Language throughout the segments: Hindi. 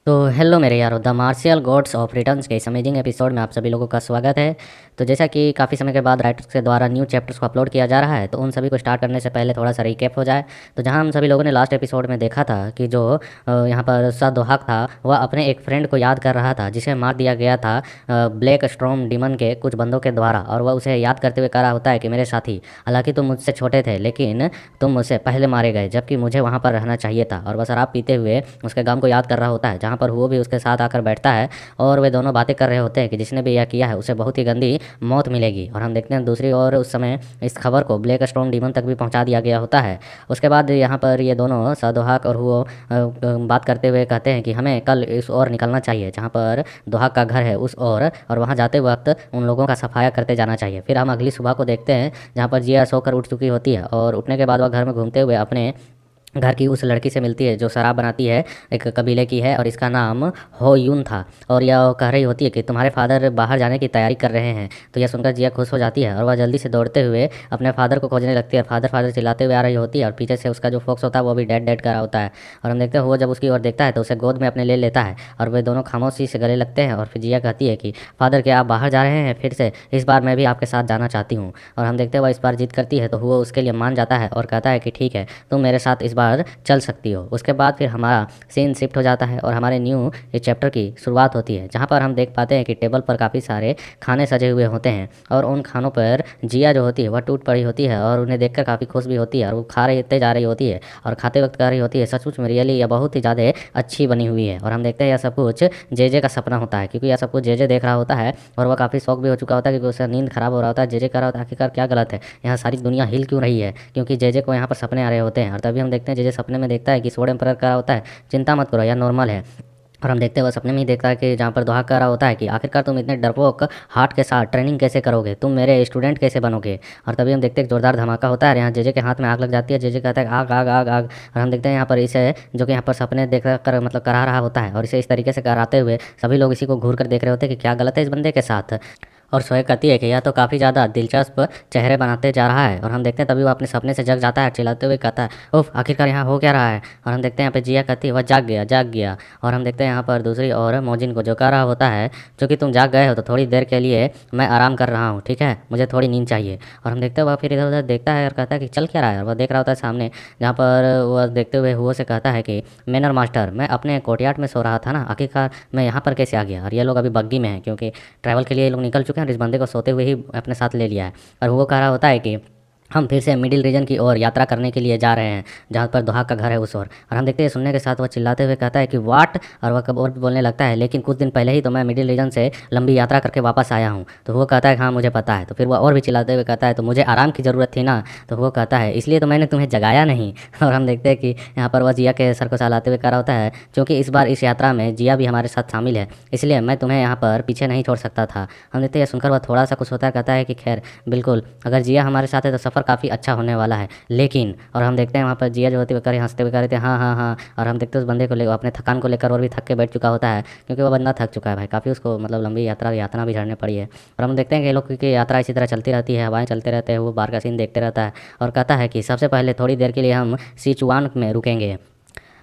तो हेलो मेरे यारो, the martial God's of returns के इस अमेजिंग एपिसोड में आप सभी लोगों का स्वागत है। तो जैसा कि काफ़ी समय के बाद राइटर्स के द्वारा न्यू चैप्टर्स को अपलोड किया जा रहा है, तो उन सभी को स्टार्ट करने से पहले थोड़ा सा रिकैप हो जाए। तो जहां हम सभी लोगों ने लास्ट एपिसोड में देखा था कि जो यहाँ पर सदोहाक था, वह अपने एक फ्रेंड को याद कर रहा था जिसे मार दिया गया था ब्लैक स्ट्रॉम डिमन के कुछ बंदों के द्वारा। और वह उसे याद करते हुए कह रहा होता है कि मेरे साथी, हालांकि तुम मुझसे छोटे थे लेकिन तुम मुझसे पहले मारे गए, जबकि मुझे वहाँ पर रहना चाहिए था। और वह शराब पीते हुए उसके गम को याद कर रहा होता है, जहाँ पर वो भी उसके साथ आकर बैठता है और वे दोनों बातें कर रहे होते हैं कि जिसने भी यह किया है उसे बहुत ही गंदी मौत मिलेगी। और हम देखते हैं दूसरी ओर उस समय इस खबर को ब्लैक स्टोन डीमन तक भी पहुंचा दिया गया होता है। उसके बाद यहाँ पर ये दोनों सदोहाक और वो बात करते हुए कहते हैं कि हमें कल इस ओर निकलना चाहिए जहाँ पर दोहाक का घर है उस ओर, और वहाँ जाते वक्त उन लोगों का सफाया करते जाना चाहिए। फिर हम अगली सुबह को देखते हैं जहाँ पर जिया सोकर उठ चुकी होती है और उठने के बाद वह घर में घूमते हुए अपने घर की उस लड़की से मिलती है जो शराब बनाती है, एक कबीले की है और इसका नाम हो यून था। और यह कह रही होती है कि तुम्हारे फादर बाहर जाने की तैयारी कर रहे हैं। तो यह सुनकर जिया खुश हो जाती है और वह जल्दी से दौड़ते हुए अपने फादर को खोजने लगती है। फादर फादर चिल्लाते हुए आ रही होती है और पीछे से उसका जो फोक्स होता है वो भी डेड डेड कर रहा होता है। और हम देखते हैं वो जब उसकी ओर देखता है तो उसे गोद में अपने ले लेता है और वे दोनों खामोशी से गले लगते हैं। और फिर जिया कहती है कि फादर, क्या आप बाहर जा रहे हैं फिर से? इस बार मैं भी आपके साथ जाना चाहती हूँ। और हम देखते हैं वह इस बार जिद करती है तो वो उसके लिए मान जाता है और कहता है कि ठीक है, तुम मेरे साथ इस बार चल सकती हो। उसके बाद फिर हमारा सीन शिफ्ट हो जाता है और हमारे न्यू ये चैप्टर की शुरुआत होती है, जहाँ पर हम देख पाते हैं कि टेबल पर काफ़ी सारे खाने सजे हुए होते हैं और उन खानों पर जिया जो होती है वह टूट पड़ी होती है और उन्हें देखकर काफ़ी खुश भी होती है और वो जा रही होती है और खाते वक्त कह रही होती है, सचमुच में रियली यह बहुत ही ज़्यादा अच्छी बनी हुई है। और हम देखते हैं यह सब कुछ जेजे का सपना होता है, क्योंकि यह सब कुछ जेजे देख रहा होता है और वह काफ़ी शौक भी हो चुका होता है, क्योंकि उसका नींद खराब हो रहा होता है। जेजे कह रहा होता है आखिरकार क्या गलत है, यहाँ सारी दुनिया हिल क्यों रही है, क्योंकि जेजे को यहाँ पर सपने आ रहे होते हैं। और तभी हम देखते हैं जेजे सपने में देखता है कि सोड एम्परर का होता है, चिंता मत करो यह नॉर्मल है। और हम देखते हैं वह सपने में ही देखता है कि जहाँ पर दोहा कह रहा होता है कि आखिरकार तुम इतने डरपोक हार्ट के साथ ट्रेनिंग कैसे करोगे, तुम मेरे स्टूडेंट कैसे बनोगे। और तभी हम देखते हैं एक जोरदार धमाका होता है और यहाँ जेजे के हाथ में आग लग जाती है। जेजे कहता है आग आग आग आग। और हम देखते हैं यहाँ पर इसे जो कि यहाँ पर सपने देख कर मतलब करा रहा होता है और इसे इस तरीके से कराते हुए सभी लोग इसी को घूर कर देख रहे होते हैं कि क्या गलत है इस बंदे के साथ। और सोए कहती है कि यह तो काफ़ी ज़्यादा दिलचस्प चेहरे बनाते जा रहा है। और हम देखते हैं तभी वो अपने सपने से जग जाता है, चिल्लाते हुए कहता है उफ, आखिरकार यहाँ हो क्या रहा है। और हम देखते हैं यहाँ पे जिया कहती है वह जाग गया जाग गया। और हम देखते हैं यहाँ पर दूसरी ओर मोजिन को जो कह रहा होता है, जो कि तुम जाग गए हो तो थोड़ी देर के लिए मैं आराम कर रहा हूँ, ठीक है, मुझे थोड़ी नींद चाहिए। और हम देखते हैं वह फिर इधर उधर देखता है और कहता है कि चल क्या रहा है। और वह देख रहा होता है सामने, जहाँ पर वह देखते हुए हुओ से कहता है कि मैनर मास्टर, मैं अपने कोर्टयार्ड में सो रहा था ना, आखिरकार मैं यहाँ पर कैसे आ गया। और ये लोग अभी बग्गी में हैं क्योंकि ट्रैवल के लिए ये लोग निकल चुके हैं और इस बंदे को सोते हुए ही अपने साथ ले लिया है। और वो कह रहा होता है कि हम फिर से मिडिल रीजन की ओर यात्रा करने के लिए जा रहे हैं, जहाँ पर दोहा का घर है उस ओर। और हम देखते हैं सुनने के साथ वह चिल्लाते हुए कहता है कि वाट। और वह कब और भी बोलने लगता है, लेकिन कुछ दिन पहले ही तो मैं मिडिल रीजन से लंबी यात्रा करके वापस आया हूँ। तो वो कहता है हाँ मुझे पता है। तो फिर वह और भी चिल्लाते हुए कहता है तो मुझे आराम की ज़रूरत थी ना। तो वो कहता है इसलिए तो मैंने तुम्हें जगाया नहीं। और हम देखते हैं कि यहाँ पर वह जिया के सर को सहलाते हुए कह रहा होता है, क्योंकि इस बार इस यात्रा में जिया भी हमारे साथ शामिल है, इसलिए मैं तुम्हें यहाँ पर पीछे नहीं छोड़ सकता था। हम देखते हैं सुनकर वह थोड़ा सा कुछ होता है, कहता है कि खैर बिल्कुल, अगर जिया हमारे साथ है तो सफ़र काफ़ी अच्छा होने वाला है, लेकिन। और हम देखते हैं वहाँ पर जिया जो होती है कर हंसते हुए कह रहे थे हाँ हाँ हाँ। और हम देखते हैं उस बंदे को लेकर अपने थकान को लेकर और भी थक के बैठ चुका होता है, क्योंकि वह बंदा थक चुका है भाई, काफ़ी उसको मतलब लंबी यातना भी झड़ने पड़ी है। और हम देखते हैं कि ये लोग की यात्रा इसी तरह चलती रहती है, हवाएं चलते रहते हैं, वो बाहर का सीन देखते रहता है और कहता है कि सबसे पहले थोड़ी देर के लिए हम सिचुआन में रुकेंगे।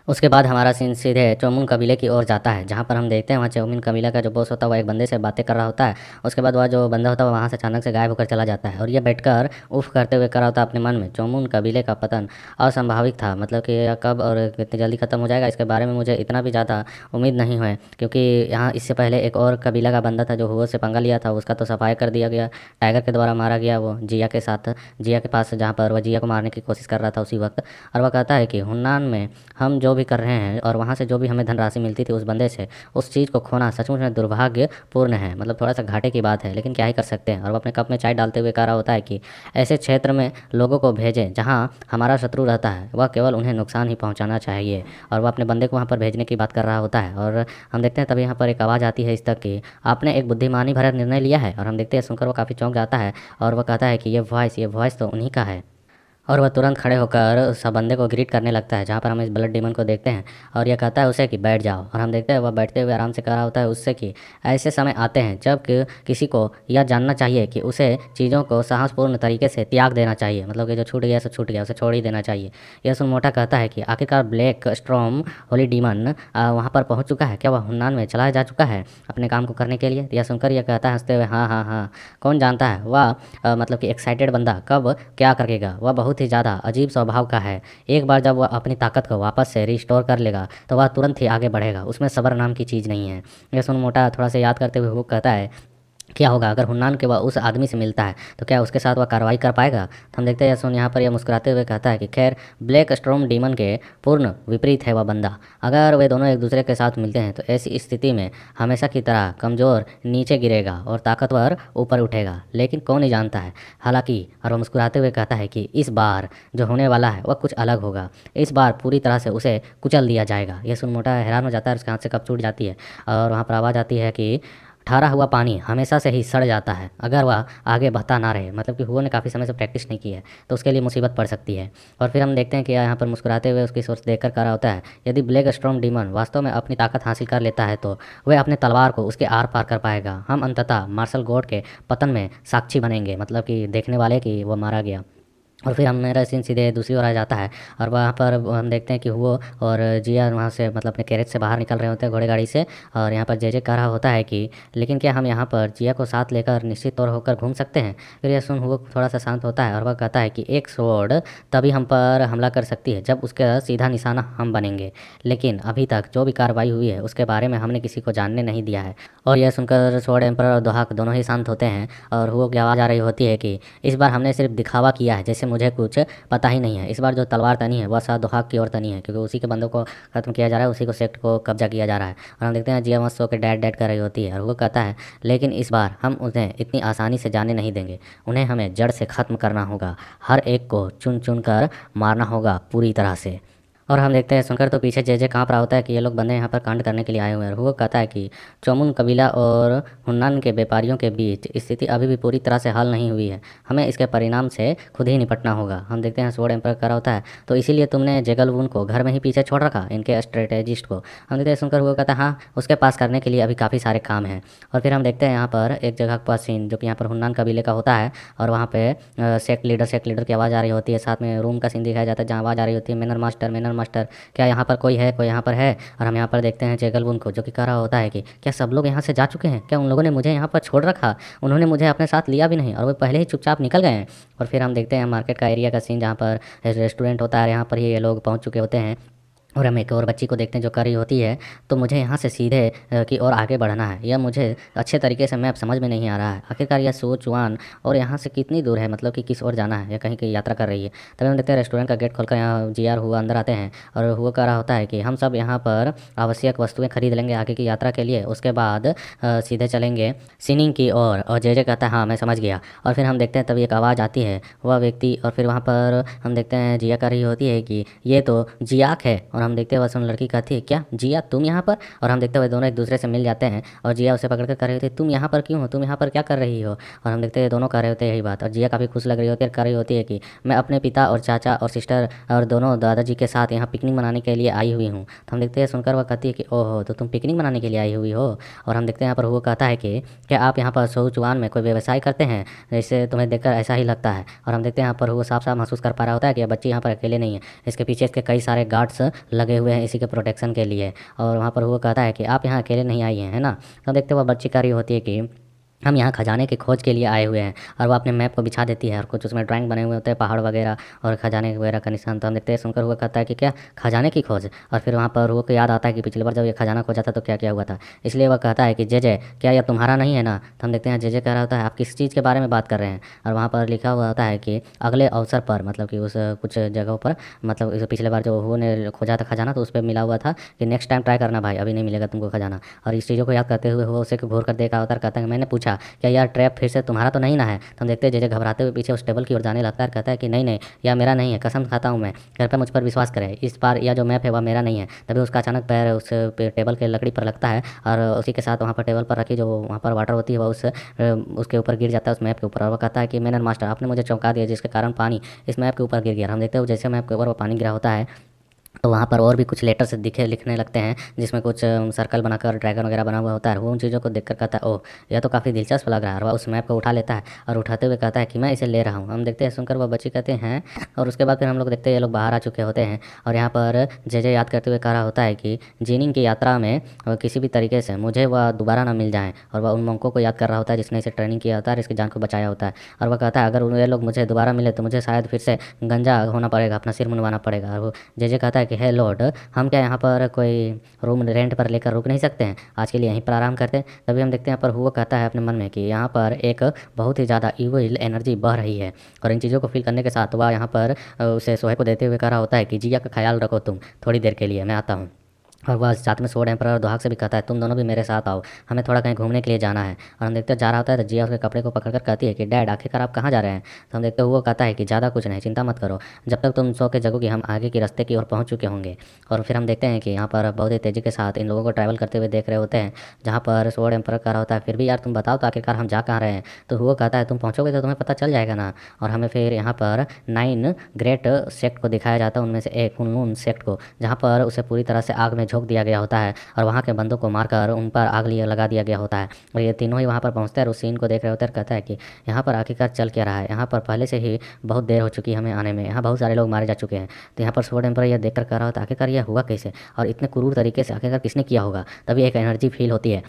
उसके बाद हमारा सीन सीधे चौमुन कबीले की ओर जाता है, जहाँ पर हम देखते हैं वहाँ चौमुन कबीला का जो बॉस होता है वह एक बंदे से बातें कर रहा होता है। उसके बाद वह जो बंदा होता है वहाँ से अचानक से गायब होकर चला जाता है और ये बैठकर उफ करते हुए कर रहा होता है अपने मन में, चौमुन कबीले का पतन असंभाविक था, मतलब कि यह कब और कितनी जल्दी खत्म हो जाएगा इसके बारे में मुझे इतना भी ज़्यादा उम्मीद नहीं है, क्योंकि यहाँ इससे पहले एक और कबीला का बंदा था जो हुओ से पंगा लिया था, उसका तो सफाई कर दिया गया, टाइगर के द्वारा मारा गया वो जिया के साथ, जिया के पास, जहाँ पर वह जिया को मारने की कोशिश कर रहा था उसी वक्त। और वह कहता है कि हुन्नान में हम जो भी कर रहे हैं और वहाँ से जो भी हमें धनराशि मिलती थी उस बंदे से, उस चीज़ को खोना सचमुच में दुर्भाग्यपूर्ण है, मतलब थोड़ा सा घाटे की बात है, लेकिन क्या ही कर सकते हैं। और वो अपने कप में चाय डालते हुए कह रहा होता है कि ऐसे क्षेत्र में लोगों को भेजें जहाँ हमारा शत्रु रहता है, वह केवल उन्हें नुकसान ही पहुँचाना चाहिए। और वह अपने बंदे को वहाँ पर भेजने की बात कर रहा होता है। और हम देखते हैं तभी यहाँ पर एक आवाज़ आती है इस तक कि आपने एक बुद्धिमानी भरा निर्णय लिया है। और हम देखते हैं सुनकर वो काफ़ी चौंक जाता है और वह कहता है कि ये वॉइस तो उन्हीं का है। और वह तुरंत खड़े होकर उस बंदे को ग्रीट करने लगता है, जहाँ पर हम इस ब्लड डीमन को देखते हैं। और यह कहता है उसे कि बैठ जाओ, और हम देखते हैं वह बैठते हुए आराम से कह रहा होता है उससे कि ऐसे समय आते हैं जब कि किसी को यह जानना चाहिए कि उसे चीज़ों को साहसपूर्ण तरीके से त्याग देना चाहिए, मतलब कि जो छूट गया सो छूट गया, उसे छोड़ ही देना चाहिए। यह सुन मोटा कहता है कि आखिरकार ब्लैक स्ट्रॉम होली डीमन वहाँ पर पहुँच चुका है क्या? वह हुन्नान में चला जा चुका है अपने काम को करने के लिए? यह सुनकर यह कहता है हंसते हुए, हाँ हाँ हाँ, कौन जानता है वह मतलब कि एक्साइटेड बंदा कब क्या करेगा। वह बहुत ही ज़्यादा अजीब स्वभाव का है। एक बार जब वह अपनी ताकत को वापस से रिस्टोर कर लेगा तो वह तुरंत ही आगे बढ़ेगा, उसमें सब्र नाम की चीज़ नहीं है। यह सुन मोटा थोड़ा सा याद करते हुए वो कहता है क्या होगा अगर हुन्नान के वह उस आदमी से मिलता है, तो क्या उसके साथ वह कार्रवाई कर पाएगा? तो हम देखते हैं यसून यहाँ पर यह मुस्कुराते हुए कहता है कि खैर ब्लैक स्टॉर्म डीमन के पूर्ण विपरीत है वह बंदा। अगर वे दोनों एक दूसरे के साथ मिलते हैं तो ऐसी स्थिति में हमेशा की तरह कमज़ोर नीचे गिरेगा और ताकतवर ऊपर उठेगा, लेकिन कौन नहीं जानता है। हालांकि और वह मुस्कुराते हुए कहता है कि इस बार जो होने वाला है वह कुछ अलग होगा। इस बार पूरी तरह से उसे कुचल दिया जाएगा। यह सुन मोटा हैरान हो जाता है, उसके हाथ से कप छूट जाती है और वहाँ पर आवाज़ आती है कि ठहरा हुआ पानी हमेशा से ही सड़ जाता है अगर वह आगे बहता ना रहे, मतलब कि हुओ ने काफ़ी समय से प्रैक्टिस नहीं की है तो उसके लिए मुसीबत पड़ सकती है। और फिर हम देखते हैं कि यहाँ पर मुस्कुराते हुए उसकी सोच देखकर कह रहा होता है यदि ब्लैक स्टॉर्म डीमन वास्तव में अपनी ताकत हासिल कर लेता है तो वह अपने तलवार को उसके आर पार कर पाएगा। हम अंततः मार्शल गॉड के पतन में साक्षी बनेंगे, मतलब कि देखने वाले कि वह मारा गया। और फिर हम मेरा सीन सीधे दूसरी ओर आ जाता है और वहाँ पर हम देखते हैं कि वो और जिया वहाँ से मतलब अपने कैरेज से बाहर निकल रहे होते हैं घोड़े गाड़ी से। और यहाँ पर जे कह रहा होता है कि लेकिन क्या हम यहाँ पर जिया को साथ लेकर निश्चित तौर होकर घूम सकते हैं? फिर यह सुन वो थोड़ा सा शांत होता है और वह कहता है कि एक स्वॉर्ड तभी हम पर हमला कर सकती है जब उसका सीधा निशाना हम बनेंगे, लेकिन अभी तक जो भी कार्रवाई हुई है उसके बारे में हमने किसी को जानने नहीं दिया है। और यह सुनकर स्वॉर्ड एम्परर और दोहाक दोनों ही शांत होते हैं और वो की आवाज़ आ रही होती है कि इस बार हमने सिर्फ दिखावा किया है, जैसे मुझे कुछ पता ही नहीं है। इस बार जो तलवार तनी है वह शायद दोहाक की ओर तनी है, क्योंकि उसी के बंदों को खत्म किया जा रहा है, उसी को सेक्ट को कब्जा किया जा रहा है। और हम देखते हैं जिया मस्त होकर डैड डैड कर रही होती है और वो कहता है लेकिन इस बार हम उन्हें इतनी आसानी से जाने नहीं देंगे, उन्हें हमें जड़ से ख़त्म करना होगा, हर एक को चुन चुन कर मारना होगा पूरी तरह से। और हम देखते हैं सुनकर तो पीछे जे काँप रहा होता है कि ये लोग बंदे यहाँ पर कांड करने के लिए आए हुए हैं। और वो कहता है कि चोमुन कबीला और हुन्नान के व्यापारियों के बीच स्थिति अभी भी पूरी तरह से हल नहीं हुई है, हमें इसके परिणाम से खुद ही निपटना होगा। हम देखते हैं स्वॉर्ड एम्पर कर रहा होता है तो इसीलिए तुमने जेगलवुन को घर में ही पीछे छोड़ रखा, इनके स्ट्रेटेजिस्ट को। हम देखते हैं सुनकर वो कहता है हाँ, उसके पास करने के लिए अभी काफ़ी सारे काम हैं। और फिर हम देखते हैं यहाँ पर एक जगह का सीन जो कि यहाँ पर हुन्नान कबीले का होता है और वहाँ पे सेक्ट लीडर की आवाज़ आ रही होती है, साथ में रूम का सीन दिखाया जाता है जहाँ आवाज़ आ रही होती है मैनर मास्टर क्या यहाँ पर कोई है, कोई यहाँ पर है। और हम यहाँ पर देखते हैं जेगलवुन को जो कि कह रहा होता है कि क्या सब लोग यहाँ से जा चुके हैं, क्या उन लोगों ने मुझे यहाँ पर छोड़ रखा, उन्होंने मुझे अपने साथ लिया भी नहीं और वो पहले ही चुपचाप निकल गए हैं। और फिर हम देखते हैं मार्केट का एरिया का सीन जहाँ पर रेस्टोरेंट होता है, यहाँ पर ही ये लोग पहुँच चुके होते हैं। और हम एक और बच्ची को देखते हैं जो कर रही होती है तो मुझे यहाँ से सीधे की ओर आगे बढ़ना है, यह मुझे अच्छे तरीके से मैप समझ में नहीं आ रहा है। आखिरकार यह सोचवान और यहाँ से कितनी दूर है, मतलब कि किस ओर जाना है या कहीं की यात्रा कर रही है। तभी हम देखते हैं रेस्टोरेंट का गेट खोलकर यहाँ जीआर हुआ अंदर आते हैं और हुआ कह रहा होता है कि हम सब यहाँ पर आवश्यक वस्तुएँ खरीद लेंगे आगे की यात्रा के लिए, उसके बाद सीधे चलेंगे सिनिंग की ओर। और जे कहता है हाँ मैं समझ गया। और फिर हम देखते हैं तभी एक आवाज़ आती है वह व्यक्ति, और फिर वहाँ पर हम देखते हैं जिया कर रही होती है कि ये तो जियाक है। और हम देखते हैं वह सुन लड़की कहती है क्या जिया तुम यहाँ पर? और हम देखते हुए दोनों एक दूसरे से मिल जाते हैं और जिया उसे पकड़ कर कह रही होती है तुम यहाँ पर क्यों हो, तुम यहाँ पर क्या कर रही हो? और हम देखते हैं दोनों कर रहे होते हैं यही बात और जिया काफ़ी खुश लग रही होती है, कर रही होती है कि मैं अपने पिता और चाचा और सिस्टर और दोनों दादाजी के साथ यहाँ पिकनिक मनाने के लिए आई हुई हूँ। तो हम देखते हैं सुनकर वह कहती है कि ओहो तो तुम पिकनिक मनाने के लिए आई हुई हो। और हम देखते हैं यहाँ पर वो कहता है कि क्या आप यहाँ पर सोचवान में कोई व्यवसाय करते हैं, जैसे तुम्हें देखकर ऐसा ही लगता है। और हम देखते हैं यहाँ पर वो साफ साफ महसूस कर पा रहा होता है कि बच्ची यहाँ पर अकेले नहीं है, इसके पीछे इसके कई सारे गार्ड्स लगे हुए हैं इसी के प्रोटेक्शन के लिए। और वहाँ पर वो कहता है कि आप यहाँ अकेले नहीं आई हैं, है ना। तो देखते हुए बच्ची कह रही होती है कि हम यहाँ खजाने की खोज के लिए आए हुए हैं। और वो अपने मैप को बिछा देती है और कुछ उसमें ड्राइंग बने हुए होते हैं पहाड़ वगैरह और खजाने वगैरह का निशान। तो हम देखते हैं सुनकर हुआ कहता है कि क्या खजाने की खोज? और फिर वहाँ पर वो को याद आता है कि पिछली बार जब ये खजाना खोजा था तो क्या क्या हुआ था, इसलिए वह कहता है कि जे क्या यह तुम्हारा नहीं है ना। तो हम देखते हैं जे कह रहा होता है आप किस चीज़ के बारे में बात कर रहे हैं। और वहाँ पर लिखा हुआ होता है कि अगले अवसर पर, मतलब कि उस कुछ जगहों पर, मतलब इस पिछले बार जो वो ने खोजा था खजाना तो उस पर मिला हुआ था कि नेक्स्ट टाइम ट्राई करना भाई, अभी नहीं मिलेगा तुमको खजाना। और इस चीज़ों को याद करते हुए वो उसे घूर कर देखा होता है, कहता है मैंने पूछा पूछा क्या यार ट्रैप फिर से तुम्हारा तो नहीं ना है। तो हम देखते हैं जेजे घबराते हुए पीछे उस टेबल की ओर जाने लगता है, कहता है कि नहीं नहीं यह मेरा नहीं है, कसम खाता हूँ मैं, घर पर मुझ पर विश्वास करें, इस बार यह जो मैप है वह मेरा नहीं है। तभी उसका अचानक पैर उस टेबल के लकड़ी पर लगता है और उसी के साथ वहाँ पर टेबल पर रखी जो वहाँ पर वाटर होती है वह उसके ऊपर गिर जाता है, उस मैप के ऊपर। और वह कहता है कि मैनर मास्टर आपने मुझे चौंका दिया जिसके कारण पानी इस मैप के ऊपर गिर गया। हम देखते हैं जैसे मैप के ऊपर वो पानी गिरा होता है तो वहाँ पर और भी कुछ लेटर्स दिखे लिखने लगते हैं जिसमें कुछ सर्कल बनाकर ड्रैगन वगैरह बना हुआ होता है। वो उन चीज़ों को देखकर कहता है ओह यह तो काफ़ी दिलचस्प लग रहा है, और वह उस मैप को उठा लेता है और उठाते हुए कहता है कि मैं इसे ले रहा हूँ। हम देखते हैं सुनकर वह बच्ची कहते हैं, और उसके बाद फिर हम लोग देखते हैं ये लोग बाहर आ चुके होते हैं और यहाँ पर जे याद करते हुए कह रहा होता है कि जीनिंग की यात्रा में किसी भी तरीके से मुझे वह दोबारा ना मिल जाए, और वह उन मंकों को याद कर रहा होता है जिसने इसे ट्रेनिंग किया होता है, इसकी जान को बचाया होता है। और वह कहता है अगर ये लोग मुझे दोबारा मिले तो मुझे शायद फिर से गंजा होना पड़ेगा, अपना सिर मुंडवाना पड़ेगा। और वो जे कहता है कि हे लॉर्ड हम क्या यहाँ पर कोई रूम रेंट पर लेकर रुक नहीं सकते हैं, आज के लिए यहीं पर आराम करते हैं। तभी हम देखते हैं यहाँ पर हुआ कहता है अपने मन में कि यहाँ पर एक बहुत ही ज़्यादा इविल एनर्जी बह रही है, और इन चीज़ों को फील करने के साथ वह यहाँ पर उसे सोहे को देते हुए कह रहा होता है कि जिया का ख्याल रखो तुम थोड़ी देर के लिए, मैं आता हूँ। और वह साथ में स्वॉर्ड एम्परर और दोहाक से भी कहता है तुम दोनों भी मेरे साथ आओ, हमें थोड़ा कहीं घूमने के लिए जाना है। और हम देखते हैं जा रहा होता है तो जिया उसके कपड़े को पकड़कर कहती है कि डैड आखिरकार आप कहाँ जा रहे हैं। तो हम देखते हैं वो कहता है कि ज़्यादा कुछ नहीं, चिंता मत करो, जब तक तुम सो के जगोगी हम आगे की रास्ते की ओर पहुँच चुके होंगे। और फिर हम देखते हैं कि यहाँ पर बहुत ही तेज़ी के साथ इन लोगों को ट्रैवल करते हुए देख रहे होते हैं, जहाँ पर स्वॉर्ड एम्परर कह रहा होता है फिर भी यार तुम बताओ तो आखिरकार हम जा कहाँ रहे हैं। तो वो कहता है तुम पहुँचोगे तो तुम्हें पता चल जाएगा ना। और हमें फिर यहाँ पर 9 ग्रेट सेक्ट को दिखाया जाता है, उनमें से एक हुनलून सेक्ट को, जहाँ पर उसे पूरी तरह से आग में झोंक दिया गया होता है और वहाँ के बंदों को मारकर उन पर आग लगा दिया गया होता है। और ये तीनों ही वहाँ पर पहुँचते हैं और उस सीन को देख रहे होते हैं, कहता है कि यहाँ पर आखिरकार चल क्या रहा है, यहाँ पर पहले से ही बहुत देर हो चुकी है हमें आने में, यहाँ बहुत सारे लोग मारे जा चुके हैं। तो यहाँ पर स्वॉर्ड एम्परर यह देखकर कह रहा होता है आखिरकार यह हुआ कैसे, और इतने क्रूर तरीके से आखिरकार किसने किया होगा। तभी एक एनर्जी फील होती है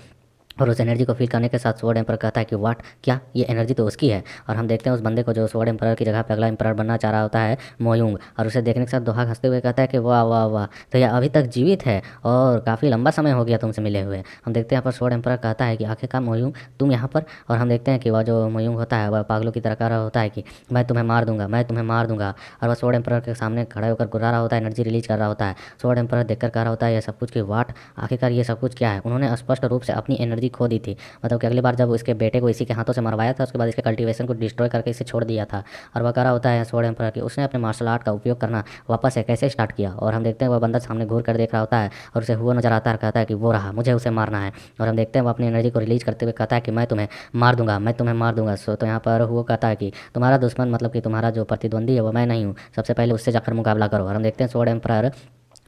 और उस एनर्जी को फील करने के साथ स्वॉर्ड एम्परर कहता है कि वाट क्या ये एनर्जी तो उसकी है। और हम देखते हैं उस बंदे को जो स्वॉर्ड एम्परर की जगह पे अगला एम्परर बनना चाह रहा होता है मोयुंग, और उसे देखने के साथ दोहाक हंसते हुए कहता है कि वाह वाह वाह तो यह अभी तक जीवित है और काफ़ी लंबा समय हो गया तुमसे मिले हुए। हम देखते हैं यहाँ पर स्वॉर्ड एम्परर कहता है कि आखिरकार मोयुंग तुम यहाँ पर। और हम देखते हैं कि वह जो मोयुंग होता है वह पागलों की तरह कह रहा होता है कि मैं तुम्हें मार दूंगा, मैं तुम्हें मार दूंगा। और वह स्वॉर्ड एम्परर के सामने खड़ा होकर गुर्रा रहा होता है, एनर्जी रिलीज कर रहा होता है। स्वॉर्ड एम्परर देखकर कह रहा होता है यह सब कुछ की वाट आखिरकार ये सब कुछ क्या है। उन्होंने स्पष्ट रूप से अपनी एनर्जी खो दी थी, मतलब कि अगली बार जब उसके बेटे को इसी के हाथों से मरवाया था उसके बाद इसके कल्टीवेशन को डिस्ट्रॉय करके इसे छोड़ दिया था। और वह कह रहा होता है स्वॉर्ड एम्परर कि उसने अपने मार्शल आर्ट का उपयोग करना वापस से कैसे स्टार्ट किया। और हम देखते हैं वह बंदा सामने घूर कर देख रहा होता है और उसे हुआ नजर आता है, कहता है कि वो रहा, मुझे उसे मारना है। और हम देखते हैं वो अपनी एनर्जी को रिलीज करते हुए कहता है कि मैं तुम्हें मार दूंगा, मैं तुम्हें मार दूंगा। सो तो यहाँ पर वो कहता है कि तुम्हारा दुश्मन मतलब कि तुम्हारा जो प्रतिद्वंदी है वो मैं नहीं हूँ, सबसे पहले उससे जाकर मुकाबला करो। और हम देखते हैं स्वॉर्ड एम्परर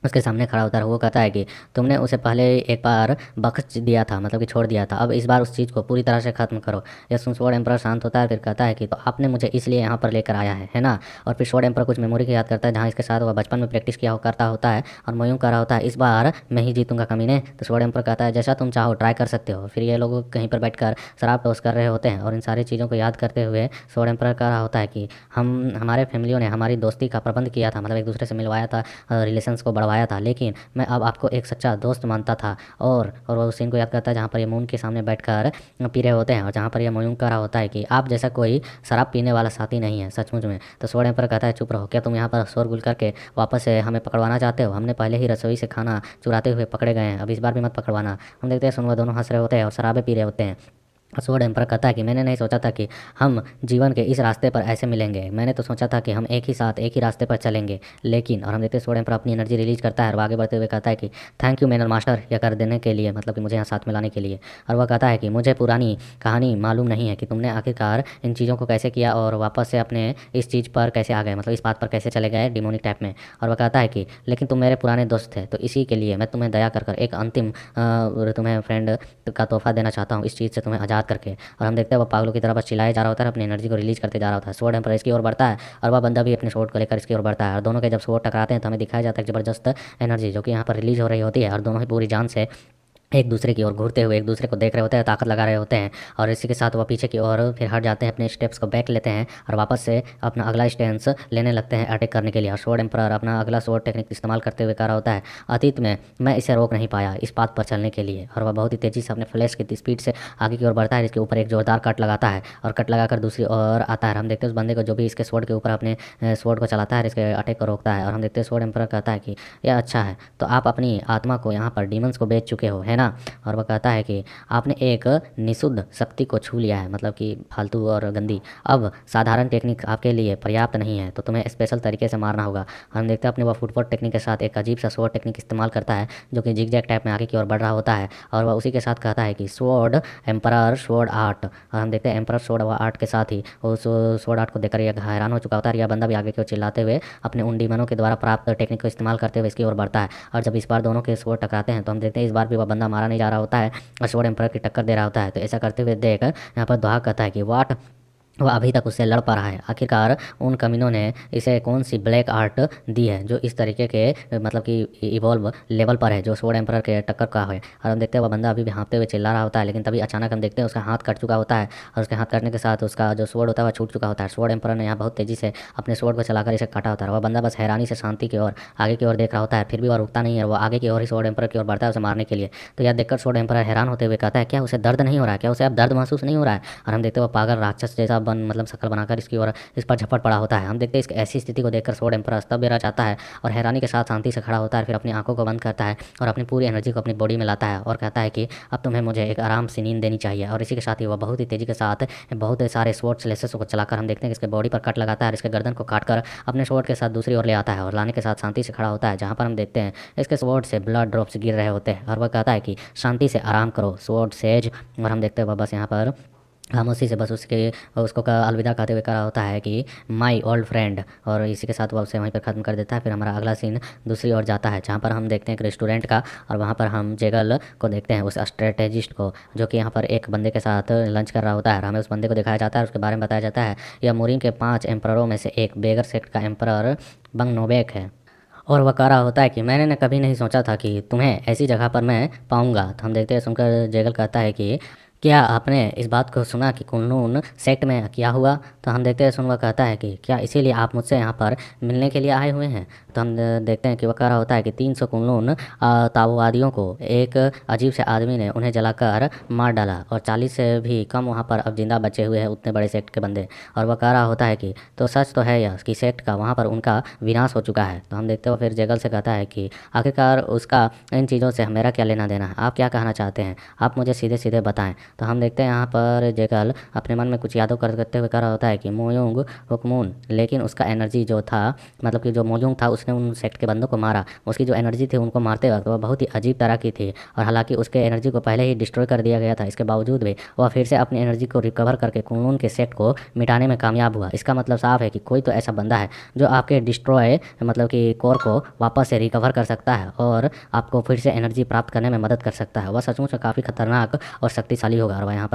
उसके सामने खड़ा होता है, वो कहता है कि तुमने उसे पहले एक बार बख्श दिया था, मतलब कि छोड़ दिया था, अब इस बार उस चीज़ को पूरी तरह से खत्म करो। यह सुन स्वॉर्ड एम्परर शांत होता है, फिर कहता है कि तो आपने मुझे इसलिए यहाँ पर लेकर आया है ना। और फिर स्वॉर्ड एम्परर कुछ मेमोरी को याद करता है जहाँ इसके साथ वह बचपन में प्रैक्टिस किया करता होता है, और मयूं कह रहा होता है इस बार मैं ही जीतूंगा कमीने। तो स्वॉर्ड एम्परर कहता है जैसा तुम चाहो ट्राई कर सकते हो। फिर ये लोग कहीं पर बैठकर शराब टोस्ट कर रहे होते हैं और इन सारी चीज़ों को याद करते हुए स्वॉर्ड एम्परर कह रहा होता है कि हमारे फैमिलियों ने हमारी दोस्ती का प्रबंध किया था, मतलब एक दूसरे से मिलवाया था, रिलेशंस को बढ़वाया था, लेकिन मैं अब आपको एक सच्चा दोस्त मानता था। और वो उस सीन को याद करता है जहाँ पर ये मून के सामने बैठकर पी रहे होते हैं और जहाँ पर ये मयूंग कह रहा होता है कि आप जैसा कोई शराब पीने वाला साथी नहीं है सचमुच में। तो स्वॉर्ड एम्परर कहता है चुप रहो, क्या तुम यहाँ पर शोरगुल करके वापस से हमें पकड़वाना चाहते हो, हमने पहले ही रसोई से खाना चुराते हुए पकड़े गए हैं, अब इस बार भी मत पकड़वाना। हम देखते हैं सुनवा दोनों हंस रहे होते हैं और शराबें पी रहे होते हैं। स्वॉर्ड एम्परर कहता है कि मैंने नहीं सोचा था कि हम जीवन के इस रास्ते पर ऐसे मिलेंगे, मैंने तो सोचा था कि हम एक ही साथ एक ही रास्ते पर चलेंगे, लेकिन। और हम देखते हैं स्वॉर्ड एम्परर अपनी एनर्जी रिलीज करता है और आगे बढ़ते हुए कहता है कि थैंक यू मैनर मास्टर यह कर देने के लिए, मतलब कि मुझे यहाँ साथ में लाने के लिए। और वह कहता है कि मुझे पुरानी कहानी मालूम नहीं है कि तुमने आखिरकार इन चीज़ों को कैसे किया और वापस से अपने इस चीज़ पर कैसे आ गए, मतलब इस बात पर कैसे चले गए डिमोनिक टाइप में। और वह कहता है कि लेकिन तुम मेरे पुराने दोस्त थे, तो इसी के लिए मैं तुम्हें दया कर एक अंतिम तुम्हें फ्रेंड का तोहफा देना चाहता हूँ, इस चीज़ से तुम्हें आज़ाद करके। और हम देखते हैं वो पागलों की तरह बस चिल्लाए जा रहा होता है, अपनी एनर्जी को रिलीज करते जा रहा होता है। स्वॉर्ड एम्परर इसकी ओर बढ़ता है और वह बंदा भी अपने स्वॉर्ड को लेकर इसकी ओर बढ़ता है, और दोनों के जब स्वॉर्ड टकराते हैं तो हमें दिखाया जाता है जबरदस्त एनर्जी जो कि यहाँ पर रिलीज हो रही होती है, और दोनों ही पूरी जान से एक दूसरे की ओर घूरते हुए एक दूसरे को देख रहे होते हैं, ताकत लगा रहे होते हैं। और इसी के साथ वह पीछे की ओर फिर हट जाते हैं, अपने स्टेप्स को बैक लेते हैं और वापस से अपना अगला स्टेंस लेने लगते हैं अटैक करने के लिए। और स्वॉर्ड एम्परर अपना अगला स्वॉर्ड टेक्निक इस्तेमाल करते हुए कह रहा होता है अतीत में मैं इसे रोक नहीं पाया इस बात पर चलने के लिए। और वह बहुत ही तेज़ी से अपने फ्लैश की स्पीड से आगे की ओर बढ़ता है, इसके ऊपर एक जोरदार कट लगाता है और कट लगाकर दूसरी ओर आता है। हम देखते हैं उस बंदे को जो भी इसके स्वॉर्ड के ऊपर अपने स्वॉर्ड को चलाता है, इसके अटैक को रोकता है। और हम देखते हैं स्वॉर्ड एम्परर कहता है कि यह अच्छा है, तो आप अपनी आत्मा को यहाँ पर डीमंस को बेच चुके हो है ना। और वह कहता है कि आपने एक निशुद्ध शक्ति को छू लिया है, मतलब कि फालतू और गंदी। अब साधारण टेक्निक आपके लिए पर्याप्त नहीं है, तो तुम्हें स्पेशल तरीके से मारना होगा। हम देखते हैं अपने वह फुटवर्क टेक्निक के साथ एक अजीब सा स्वॉर्ड टेक्निक इस्तेमाल करता है, जो कि जिगजैग टाइप में आगे की ओर बढ़ रहा होता है। और वह उसी के साथ कहता है कि स्वॉर्ड एम्परर स्वॉर्ड आर्ट। और हम देखते हैं एम्परर स्वॉर्ड आर्ट के साथ ही उस स्वॉर्ड आर्ट को देखकर यह हैरान हो चुका होता है। यह बंदा भी आगे की ओर चिल्लाते हुए अपने उन डीमनों के द्वारा प्राप्त टेक्निक को इस्तेमाल करते हुए इसकी ओर बढ़ता है। और जब इस बार दोनों के स्वॉर्ड टकराते हैं तो हम देखते हैं इस बार भी वह बंदा मारा नहीं जा रहा होता है और स्वॉर्ड एम्परर की टक्कर दे रहा होता है। तो ऐसा करते हुए देख यहाँ पर दुआ कहता है कि वाट, वह अभी तक उससे लड़ पा रहा है। आखिरकार उन कमीनों ने इसे कौन सी ब्लैक आर्ट दी है जो इस तरीके के मतलब कि इवॉल्व लेवल पर है, जो स्वॉर्ड एम्परर के टक्कर का है। और हम देखते हैं वह बंदा अभी भी हाँफते हुए चिल्ला रहा होता है, लेकिन तभी अचानक हम देखते हैं उसका हाथ कट चुका होता है और उसके हाथ कटने के साथ उसका जो स्वॉर्ड होता है वह छूट चुका होता है। स्वॉर्ड एम्परर ने यहाँ बहुत तेजी से अपने स्वॉर्ड को चलाकर इसे काटा होता है। वह बंदा बस हैरानी से शांति की ओर आगे की ओर देख रहा होता है, फिर भी वह रुकता नहीं है। वह आगे की ओर ही स्वॉर्ड एम्परर की ओर बढ़ता है उसे मारने के लिए। तो यह देखकर स्वॉर्ड एम्परर हैरान होते हुए कहता है क्या उसे दर्द नहीं हो रहा है, क्या उसे अब दर्द महसूस नहीं हो रहा है। और हम देखते हैं वह पागल राक्षस जैसा बन मतलब शक्ल बनाकर इसकी ओर इस पर झपट पड़ा होता है। हम देखते हैं इसकी ऐसी स्थिति को देखकर स्वॉर्ड एम्परर स्तब्ध रह जाता है और हैरानी के साथ शांति से खड़ा होता है। फिर अपनी आंखों को बंद करता है और अपनी पूरी एनर्जी को अपनी बॉडी में लाता है और कहता है कि अब तुम्हें मुझे एक आराम से नींद देनी चाहिए। और इसी के साथ ही वह बहुत ही तेजी के साथ बहुत सारे स्वॉर्ड स्लेसेस को चलाकर हम देखते हैं कि इसके बॉडी पर कट लगाता है और इसके गर्दन को काटकर अपने स्वॉर्ड के साथ दूसरी ओर ले आता है और लाने के साथ शांति से खड़ा होता है, जहाँ पर हम देखते हैं इसके स्वॉर्ड से ब्लड ड्रॉप्स गिर रहे होते हैं। और वह कहता है कि शांति से आराम करो स्वॉर्ड सेज। और हम देखते हैं वह बस यहाँ पर खामोशी से बस उसको का अलविदा कहते हुए करा होता है कि माय ओल्ड फ्रेंड। और इसी के साथ वह उसे वहीं पर ख़त्म कर देता है। फिर हमारा अगला सीन दूसरी ओर जाता है, जहाँ पर हम देखते हैं एक रेस्टोरेंट का, और वहाँ पर हम जेगल को देखते हैं, उस स्ट्रेटेजिस्ट को, जो कि यहाँ पर एक बंदे के साथ लंच कर रहा होता है। हमें उस बंदे को दिखाया जाता है, उसके बारे में बताया जाता है यह मोरिन के 5 एम्पररों में से एक बेगर सेक्ट का एम्परर बंग नोबेक है। और वह कह रहा होता है कि मैंने कभी नहीं सोचा था कि तुम्हें ऐसी जगह पर मैं पाऊंगा। तो हम देखते हैं सुनकर जेगल कहता है कि क्या आपने इस बात को सुना कि कुनलून सेक्ट में क्या हुआ। तो हम देखते हैं सुनवा कहता है कि क्या इसीलिए आप मुझसे यहाँ पर मिलने के लिए आए हुए हैं। तो हम देखते हैं कि वह कह रहा होता है कि 300 कुनलून ताओवादियों को एक अजीब से आदमी ने उन्हें जलाकर मार डाला और 40 से भी कम वहाँ पर अब जिंदा बचे हुए हैं उतने बड़े सेक्ट के बंदे। और वह कह रहा होता है कि तो सच तो है यह कि सेक्ट का वहाँ पर उनका विनाश हो चुका है। तो हम देखते हो फिर जेगल से कहता है कि आखिरकार उसका इन चीज़ों से मेरा क्या लेना देना है, आप क्या कहना चाहते हैं, आप मुझे सीधे सीधे बताएं। तो हम देखते हैं यहाँ पर जेगल अपने मन में कुछ यादों करते हुए कह रहा होता है कि मोयुंग हुकमून, लेकिन उसका एनर्जी जो था, मतलब कि जो मोयुंग था उसने उन सेक्ट के बंदों को मारा, उसकी जो एनर्जी थी उनको मारते वक्त वह बहुत ही अजीब तरह की थी। और हालांकि उसके एनर्जी को पहले ही डिस्ट्रॉय कर दिया गया था, इसके बावजूद भी वह फिर से अपनी एनर्जी को रिकवर करके कुनलून के सेक्ट को मिटाने में कामयाब हुआ। इसका मतलब साफ है कि कोई तो ऐसा बंदा है जो आपके डिस्ट्रॉय मतलब कि कोर को वापस से रिकवर कर सकता है और आपको फिर से एनर्जी प्राप्त करने में मदद कर सकता है। वह सचमुच में काफ़ी खतरनाक और शक्तिशाली होगा। और वह यहाँ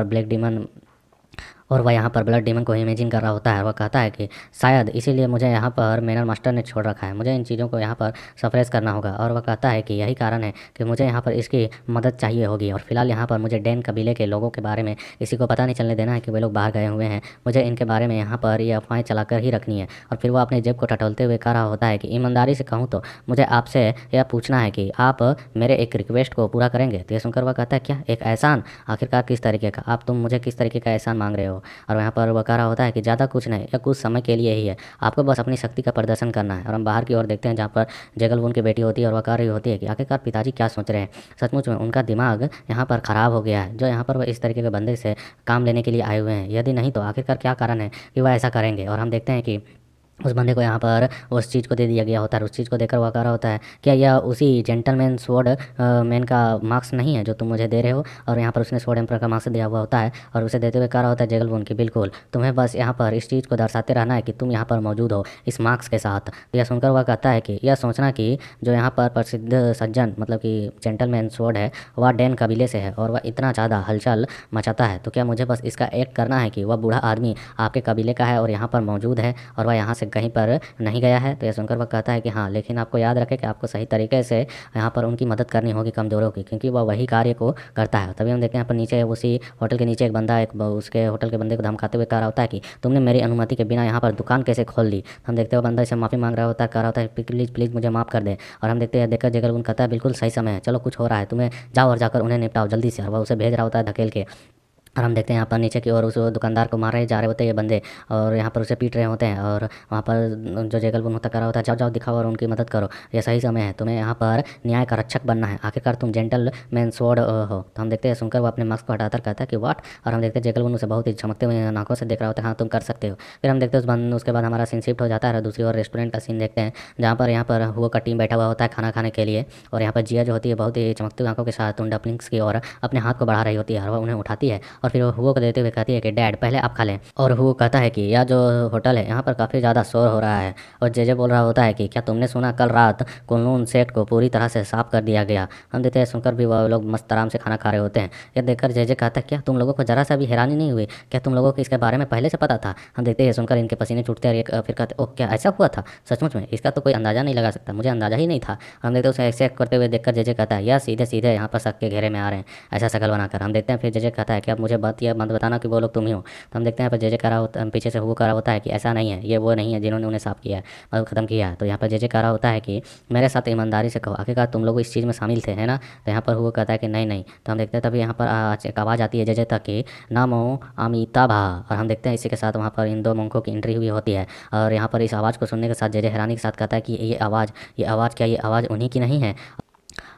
पर ब्लड डीमन को इमेजिन कर रहा होता है। वह कहता है कि शायद इसीलिए मुझे यहाँ पर मेनर मास्टर ने छोड़ रखा है, मुझे इन चीज़ों को यहाँ पर सप्रेस करना होगा। और वह कहता है कि यही कारण है कि मुझे यहाँ पर इसकी मदद चाहिए होगी। और फिलहाल यहाँ पर मुझे डैन कबीले के लोगों के बारे में किसी को पता नहीं चलने देना है कि वे लोग बाहर गए हुए हैं। मुझे इनके बारे में यहाँ पर ये अफवाहें चलाकर ही रखनी है। और फिर वह अपने जेब को टटोलते हुए कह रहा होता है कि ईमानदारी से कहूँ तो मुझे आपसे यह पूछना है कि आप मेरे एक रिक्वेस्ट को पूरा करेंगे। तो यह सुनकर वह कहता है क्या एक एहसान, आखिरकार किस तरीके का, तुम मुझे किस तरीके का एहसान मांग रहे हो। और यहाँ पर वह कह रहा होता है कि ज़्यादा कुछ नहीं, या कुछ समय के लिए ही है, आपको बस अपनी शक्ति का प्रदर्शन करना है। और हम बाहर की ओर देखते हैं जहाँ पर जेगलवुन की बेटी होती है और वह कह रही होती है कि आखिरकार पिताजी क्या सोच रहे हैं, सचमुच में उनका दिमाग यहाँ पर ख़राब हो गया है जो यहाँ पर वह इस तरीके के बंदे से काम लेने के लिए आए हुए हैं। यदि नहीं तो आखिरकार क्या कारण है कि वह ऐसा करेंगे। और हम देखते हैं कि उस बंदे को यहाँ पर उस चीज़ को दे दिया गया होता है। उस चीज़ को देकर वह कह रहा होता है क्या यह उसी जेंटलमैन स्वॉर्ड मैन का मार्क्स नहीं है जो तुम मुझे दे रहे हो। और यहाँ पर उसने स्वॉर्ड एम्परर का मार्क्स दिया हुआ होता है और उसे देते हुए कह रहा होता है जेगलवुन की बिल्कुल तुम्हें बस यहाँ पर इस चीज़ को दर्शाते रहना है कि तुम यहाँ पर मौजूद हो इस मार्क्स के साथ। तो यह सुनकर वह कहता है कि यह सोचना कि जो यहाँ पर प्रसिद्ध सज्जन मतलब कि जेंटलमैन स्वॉर्ड है वह डैन कबीले से है और वह इतना ज़्यादा हलचल मचाता है, तो क्या मुझे बस इसका एक्ट करना है कि वह बूढ़ा आदमी आपके कबीले का है और यहाँ पर मौजूद है और वह यहाँ से कहीं पर नहीं गया है। तो यह सुनकर वह कहता है कि हाँ, लेकिन आपको याद रखें कि आपको सही तरीके से यहाँ पर उनकी मदद करनी होगी कमज़ोरों की, क्योंकि वह वही कार्य को करता है। तभी हम देखते हैं यहाँ पर नीचे उसी होटल के नीचे एक बंदा उसके होटल के बंदे को धमकाते हुए कह रहा होता है कि तुमने मेरी अनुमति के बिना यहाँ पर दुकान कैसे खोल दी। हम देखते हैं बंदा इसे माफ़ी मांग रहा होता है, कह रहा होता है प्लीज़ प्लीज़ मुझे माफ़ कर दे। और हम देखते हैं देखकर जेगलवुन कहता है बिल्कुल सही समय है, चलो कुछ हो रहा है, तुम्हें जाओ और जाकर उन्हें निपटाओ जल्दी से। और वह उसे भेज रहा होता है धकेल के। और हम देखते हैं यहाँ पर नीचे की ओर उस दुकानदार को मारे जा रहे होते हैं ये बंदे, और यहाँ पर उसे पीट रहे होते हैं। और वहाँ पर जो जेगल होता करा होता है, जाओ जाओ दिखाओ और उनकी मदद करो, ये सही समय है, तुम्हें यहाँ पर न्याय का रक्षक बनना है, आखिरकार तुम जेंटल मैन स्वॉर्ड हो। तो हम देखते हैं सुनकर वो अपने मास्क को हटाकर कहता है कि वाट, और हम देखते हैं जेगल उसे बहुत ही चमकते हुए नाकों से देख रहा होता है, हाँ तुम कर सकते हो। फिर हम देखते हैं उसके बाद हमारा सीन शिफ्ट हो जाता है, दूसरी ओर रेस्टोरेंट का सीन देखते हैं, जहाँ पर हुआ का टीम बैठा हुआ होता है खाना खाने के लिए। और यहाँ पर जिया जो होती है बहुत ही चमकती हुई आंखों के साथ उन डम्पलिंग्स की ओर अपने हाथ को बढ़ा रही होती है, और वह उन्हें उठाती है और फिर हुआ को देते हुए कहती है कि डैड पहले आप खा लें। और वो कहता है कि यह जो होटल है यहाँ पर काफ़ी ज़्यादा शोर हो रहा है। और जे बोल रहा होता है कि क्या तुमने सुना कल रात कुनलून सेट को पूरी तरह से साफ कर दिया गया। हम देते हैं सुनकर भी वह लोग मस्त आराम से खाना खा रहे होते हैं। यह देखकर जे कहता है क्या तुम लोगों को जरा सा भी हैरानी नहीं हुई, क्या तुम लोगों को इसके बारे में पहले से पता था। हम देखते हैं सुनकर इनके पसीने छूटते हैं और फिर कहते ओह क्या ऐसा हुआ था सचमुच में, इसका तो कोई अंदाजा नहीं लगा सकता, मुझे अंदाजा ही नहीं था। हम देखते हैं उसे एक्सेप्ट करते हुए देखकर जे कहता है यह सीधे सीधे यहाँ पर शक के घेरे में आ रहे हैं ऐसा शकल बनाकर। हम देखते हैं फिर जे कहता है कि अब मुझे बात यह मत बताना कि वो लोग तुम ही हो। तो हम देखते हैं यहाँ पर जे करा होता है, पीछे से हुआ करा होता है कि ऐसा नहीं है, ये वो नहीं है जिन्होंने उन्हें साफ किया है मतलब ख़त्म किया है। तो यहाँ पर जे करा होता है कि मेरे साथ ईमानदारी से कहो, आखिरकार तुम लोग इस चीज़ में शामिल थे है ना। तो यहाँ पर हुआ कहता है कि नहीं नहीं। तो हम देखते हैं तभी यहाँ पर एक आवाज़ आती है जे तक कि नामो अमिताभ। और हम देखते हैं इसी के साथ वहाँ पर इन दो मंकों की एंट्री हुई होती है। और यहाँ पर इस आवाज़ को सुनने के साथ जे हैरानी के साथ कहता है कि ये आवाज़ क्या, ये आवाज़ उन्हीं की नहीं है।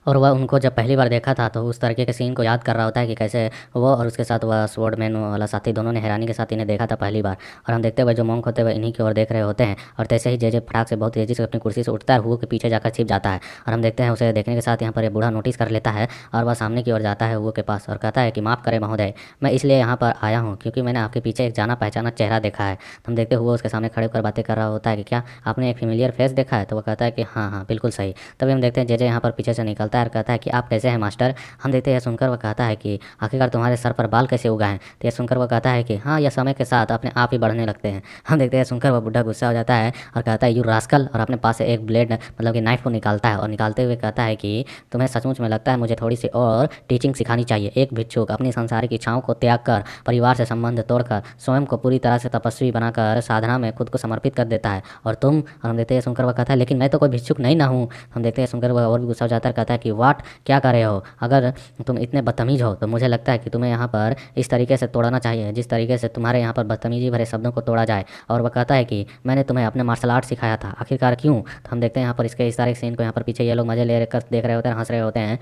और वह उनको जब पहली बार देखा था तो उस तरीके के सीन को याद कर रहा होता है कि कैसे वो और उसके साथ वह स्वॉर्डमैन वाला साथी दोनों ने हैरानी के साथ इन्हें देखा था पहली बार। और हम देखते हुए जो मोंक होते हुए इन्हीं की ओर देख रहे होते हैं। और तैसे ही जे फटाक से बहुत तेजी से अपनी कुर्सी से उठता है, हुआ के पीछे जाकर छिप जाता है। और हम देखते हैं उसे देखने के साथ यहाँ पर ये बूढ़ा नोटिस कर लेता है और वह सामने की ओर जाता है हुआ के पास और कहता है कि माफ़ करें महोदय, मैं इसलिए यहाँ पर आया हूँ क्योंकि मैंने आपके पीछे एक जाना पहचाना चेहरा देखा है। तो हम देखते हुए उसके सामने खड़े होकर बातें कर रहा होता है कि क्या आपने एक फेमिलियर फेस देखा है। तो वह कहता है कि हाँ हाँ बिल्कुल सही। तभी हम देखते हैं जे यहाँ पर पीछे से निकलता है और कहता है कि आप कैसे हैं मास्टर। हम देखते हैं सुनकर वह कहता है कि आखिरकार तुम्हारे सर पर बाल कैसे उगा हैं। तो यह सुनकर वह कहता है कि हाँ यह समय के साथ अपने आप ही बढ़ने लगते हैं। हम देखते हैं सुनकर वह बुढ़ा गुस्सा हो जाता है और कहता है यू रास्कल, और अपने पास से एक ब्लेड मतलब कि नाइफ को निकालता है और निकालते हुए कहता है कि तुम्हें सचमुच में लगता है मुझे थोड़ी सी और टीचिंग सिखानी चाहिए। एक भिक्षुक अपनी सांसारिक इच्छाओं को त्याग कर परिवार से संबंध तोड़कर स्वयं को पूरी तरह से तपस्वी बनाकर साधना में खुद को समर्पित कर देता है और तुम। और हम देखते हैं सुनकर वह कहता है लेकिन मैं तो कोई भिक्षुक नहीं ना हूँ। हम देखते हैं सुनकर वह और भी गुस्सा हो जाता है, कहता है कि वाट क्या कर रहे हो, अगर तुम इतने बदतमीज हो तो मुझे लगता है कि तुम्हें यहाँ पर इस तरीके से तोड़ना चाहिए जिस तरीके से तुम्हारे यहाँ पर बदतमीजी भरे शब्दों को तोड़ा जाए। और वह कहता है कि मैंने तुम्हें अपने मार्शल आर्ट सिखाया था, आखिरकार क्यों। तो हम देखते हैं यहाँ पर इसके इस सारे सीन को यहाँ पर पीछे ये लोग मजे ले कर देख रहे होते हैं, हंस रहे होते हैं।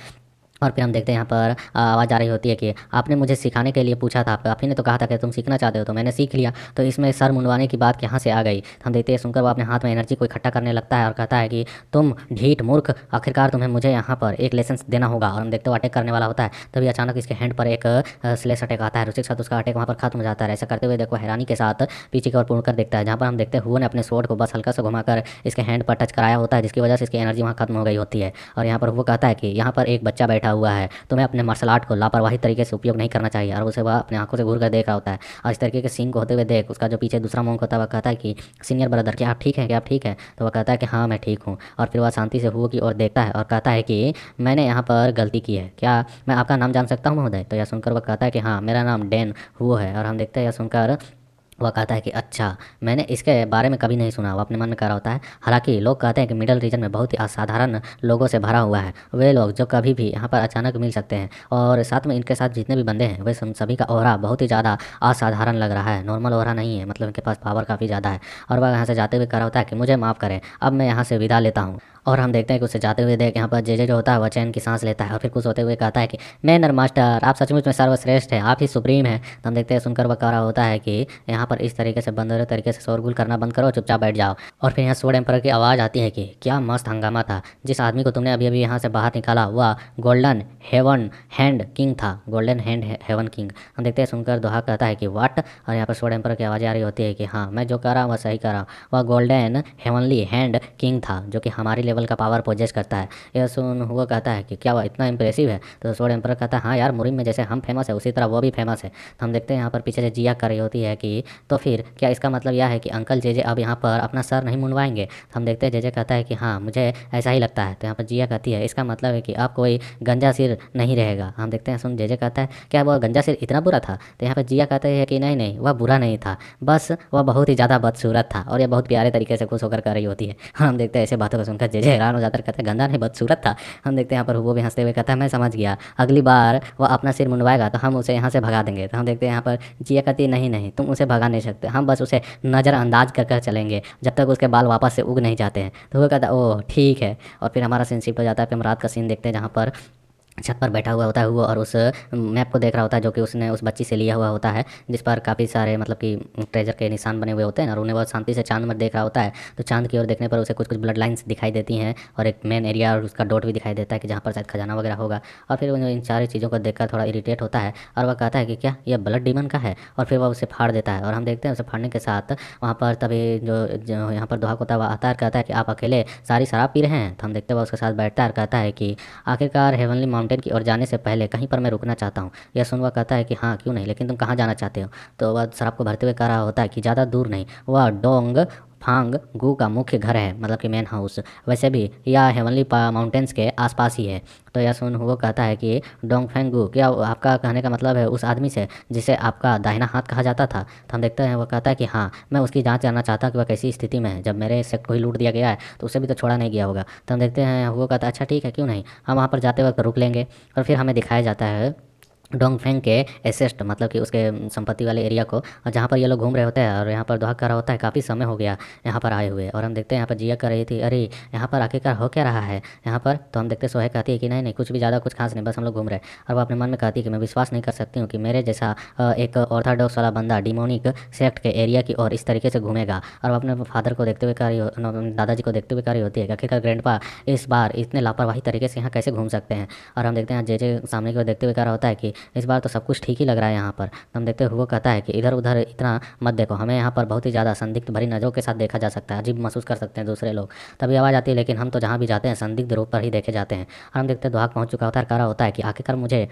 और फिर हम देखते हैं यहाँ पर आवाज़ आ रही होती है कि आपने मुझे सिखाने के लिए पूछा था, आप ही ने तो कहा था कि तुम सीखना चाहते हो तो मैंने सीख लिया, तो इसमें सर मुंडवाने की बात कहाँ से आ गई। तो हम देखते हैं सुनकर वो अपने हाथ में एनर्जी को इकट्ठा करने लगता है और कहता है कि तुम ढीठ मूर्ख, आखिरकार तुम्हें मुझे यहाँ पर एक लेसन देना होगा। और हम देखते हो अटैक करने वाला होता है, तभी अचानक इसके हैंड पर एक स्लेस अटैक आता है, उसी के साथ उसका अटैक वहाँ पर खत्म हो जाता है। ऐसा करते हुए देखो हैरानी के साथ पीछे की ओर पूर्ण कर देखता है, जहाँ पर हम देखते हैं हुआ ने अपने स्वॉर्ड को बस हल्का से घुमाकर इसके हैंड पर टच कराया होता है, जिसकी वजह से इसकी एनर्जी वहाँ खत्म हो गई होती है। और यहाँ पर वो कहता है कि यहाँ पर एक बच्चा बैठा हुआ है, तुम्हें अपने मार्शल आर्ट को लापरवाही तरीके से उपयोग नहीं करना चाहिए। और उसे वह अपने आंखों से घूर कर देख रहा होता है और इस तरीके के सीन को होते हुए देख उसका जो पीछे दूसरा मोंक होता है वह कहता है कि सीनियर ब्रदर क्या आप ठीक है, क्या आप ठीक है। तो वह कहता है कि हाँ मैं ठीक हूँ। और फिर वह शांति से हुआ की ओर देखता है और कहता है कि मैंने यहाँ पर गलती की है, क्या मैं आपका नाम जान सकता हूँ महोदय। तो यह सुनकर वह कहता है कि हाँ मेरा नाम डैन हुआ है। और हम देखते हैं यह सुनकर वह कहता है कि अच्छा मैंने इसके बारे में कभी नहीं सुना, वो अपने मन में कह रहा होता है। हालांकि लोग कहते हैं कि मिडल रीजन में बहुत ही असाधारण लोगों से भरा हुआ है, वे लोग जो कभी भी यहाँ पर अचानक मिल सकते हैं। और साथ में इनके साथ जितने भी बंदे हैं वे सभी का ऑरा बहुत ही ज़्यादा असाधारण लग रहा है, नॉर्मल ऑरा नहीं है, मतलब इनके पास पावर काफ़ी ज़्यादा है। और वह यहाँ से जाते हुए कह रहा होता है कि मुझे माफ़ करें, अब मैं यहाँ से विदा लेता हूँ। और हम देखते हैं कि उसे जाते हुए देख यहाँ पर जे जो होता है वह चैन की सांस लेता है और फिर कुछ होते हुए कहता है कि मैं नर मास्टर आप सचमुच में सर्वश्रेष्ठ है, आप ही सुप्रीम है। तो हम देखते हैं सुनकर वह कह रहा होता है कि यहाँ पर इस तरीके से बंदर तरीके से शोरगुल करना बंद करो, चुपचाप बैठ जाओ। और फिर यहाँ स्वॉर्ड एम्परर की आवाज़ आती है कि क्या मस्त हंगामा था, जिस आदमी को तुमने अभी अभी यहाँ से बाहर निकाला वह गोल्डन हेवन हैंड किंग था, गोल्डन हैंड हेवन किंग। हम देखते हैं सुनकर दोहा कहता है कि वाट। और यहाँ पर स्वॉर्ड एम्परर की आवाज़ आ रही होती है कि हाँ मैं जो कह रहा हूँ वह सही कह रहा हूँ, वह गोल्डन हेवनली हैंड किंग था जो कि हमारी लेवल का पावर पोजेस करता है। यह सुन हुआ कहता है कि क्या वह इतना इंप्रेसिव है। तो स्वॉर्ड एम्परर कहता है हाँ यार मुरीम में जैसे हम फेमस है उसी तरह वो भी फेमस है। तो हम देखते हैं यहाँ पर पीछे से जिया कर रही होती है कि तो फिर क्या इसका मतलब यह है कि अंकल जेजे अब यहाँ पर अपना सर नहीं मुंडवाएंगे? तो हम देखते हैं जेजे कहता है कि हाँ मुझे ऐसा ही लगता है। तो यहाँ पर जिया कहती है इसका मतलब है कि अब कोई गंजा सिर नहीं रहेगा। हम देखते हैं सुन जेजे कहता है क्या वह गंजा सिर इतना बुरा था? तो यहाँ पर जिया कहते हैं कि नहीं नहीं, वह बुरा नहीं था, बस वह बहुत ही ज़्यादा बदसूरत था। और यह बहुत प्यारे तरीके से खुश होकर कर रही होती है। और हम देखते हैं ऐसे बातों को सुनकर जेजे हैरान हो जाकर कहते हैं गंदा नहीं बदसूरत था। हम देखते हैं यहाँ पर वो भी हंसते हुए कहता है मैं समझ गया, अगली बार वह अपना सिर मुंडवाएगा तो हम उसे यहाँ से भगा देंगे। तो हम देखते हैं यहाँ पर जिया कहती है नहीं नहीं, तुम उसे भगा नहीं सकते, हम बस उसे नज़रअंदाज कर कर चलेंगे जब तक उसके बाल वापस से उग नहीं जाते हैं। तो वो कहता है ओह ठीक है। और फिर हमारा सीन शिफ्ट हो जाता है। फिर हम रात का सीन देखते हैं जहाँ पर छत पर बैठा हुआ होता है वो और उस मैप को देख रहा होता है जो कि उसने उस बच्ची से लिया हुआ होता है, जिस पर काफ़ी सारे मतलब कि ट्रेजर के निशान बने हुए होते हैं और उन्हें बहुत शांति से चांद में देख रहा होता है। तो चांद की ओर देखने पर उसे कुछ कुछ ब्लड लाइन्स दिखाई देती हैं और एक मेन एरिया और उसका डॉट भी दिखाई देता है कि जहाँ पर शायद खजाना वगैरह होगा। और फिर इन सारी चीज़ों को देखकर थोड़ा इरीटेट होता है और वह कहता है कि क्या यह ब्लड डीमन का है? और फिर वह उसे फाड़ देता है। और हम देखते हैं उसे फाड़ने के साथ वहाँ पर तभी जो यहाँ पर दुहाक होता है वह आता है, कहता है कि आप अकेले सारी शराब पी रहे हैं? तो हम देखते हैं वह उसके साथ बैठता है और कहता है कि आखिरकार हेवनली माउंटेन की ओर जाने से पहले कहीं पर मैं रुकना चाहता हूँ। यह सुनवा कहता है कि हाँ क्यों नहीं, लेकिन तुम कहाँ जाना चाहते हो? तो वह शराब को भरते हुए कह रहा होता है कि ज़्यादा दूर नहीं, वह डोंग फांग गू का मुख्य घर है, मतलब कि मेन हाउस। वैसे भी यह हेवनली माउंटेन्स के आसपास ही है। तो यह सुन वो कहता है कि डोंग फैंग गू, क्या आपका कहने का मतलब है उस आदमी से जिसे आपका दाहिना हाथ कहा जाता था? तो हम देखते हैं वो कहता है कि हाँ मैं उसकी जांच करना चाहता हूँ कि वह कैसी स्थिति में है। जब मेरे सेक्ट को ही लूट दिया गया है तो उसे भी तो छोड़ा नहीं गया होगा। तो हम देखते हैं वो कहता है अच्छा ठीक है क्यों नहीं, हम वहाँ पर जाते वक्त रुक लेंगे। और फिर हमें दिखाया जाता है डोंगफेंग के एसेस्ट, मतलब कि उसके संपत्ति वाले एरिया को, और जहाँ पर ये लोग घूम रहे होते हैं और यहाँ पर दुहाक कर रहा होता है काफ़ी समय हो गया यहाँ पर आए हुए। और हम देखते हैं यहाँ पर जिया कर रही थी अरे यहाँ पर आखिरकार हो क्या रहा है यहाँ पर? तो हम देखते सोहे कहती है कि नहीं नहीं कुछ भी ज़्यादा कुछ खास नहीं, बस हम लोग घूम रहे हैं। और वो अपने मन में कहती है कि मैं विश्वास नहीं कर सकती हूँ कि मेरे जैसा एक ऑर्थोडॉक्स वाला बंदा डिमोनिक सेक्ट के एरिया की और इस तरीके से घूमेगा। और वो अपने फादर को देखते हुए कह रही दादाजी को देखते हुए कह रही होती है कि आखिरकार ग्रैंडपा इस बार इतने लापरवाही तरीके से यहाँ कैसे घूम सकते हैं? और हम देखते हैं जे सामने की ओर देखते हुए कह रहा होता है कि इस बार तो सब कुछ ठीक ही लग रहा है यहाँ पर। तो हम देखते हुए वो कहता है कि इधर उधर इतना मत देखो, हमें यहाँ पर बहुत ही ज़्यादा संदिग्ध भरी नज़रों के साथ देखा जा सकता है, अजीब महसूस कर सकते हैं दूसरे लोग। तभी आवाज़ आती है लेकिन हम तो जहाँ भी जाते हैं संदिग्ध रूप पर ही देखे जाते हैं। और हम देखते हैं दुहाक पहुँच चुका होता है, कह रहा होता है कि आखिरकार मुझे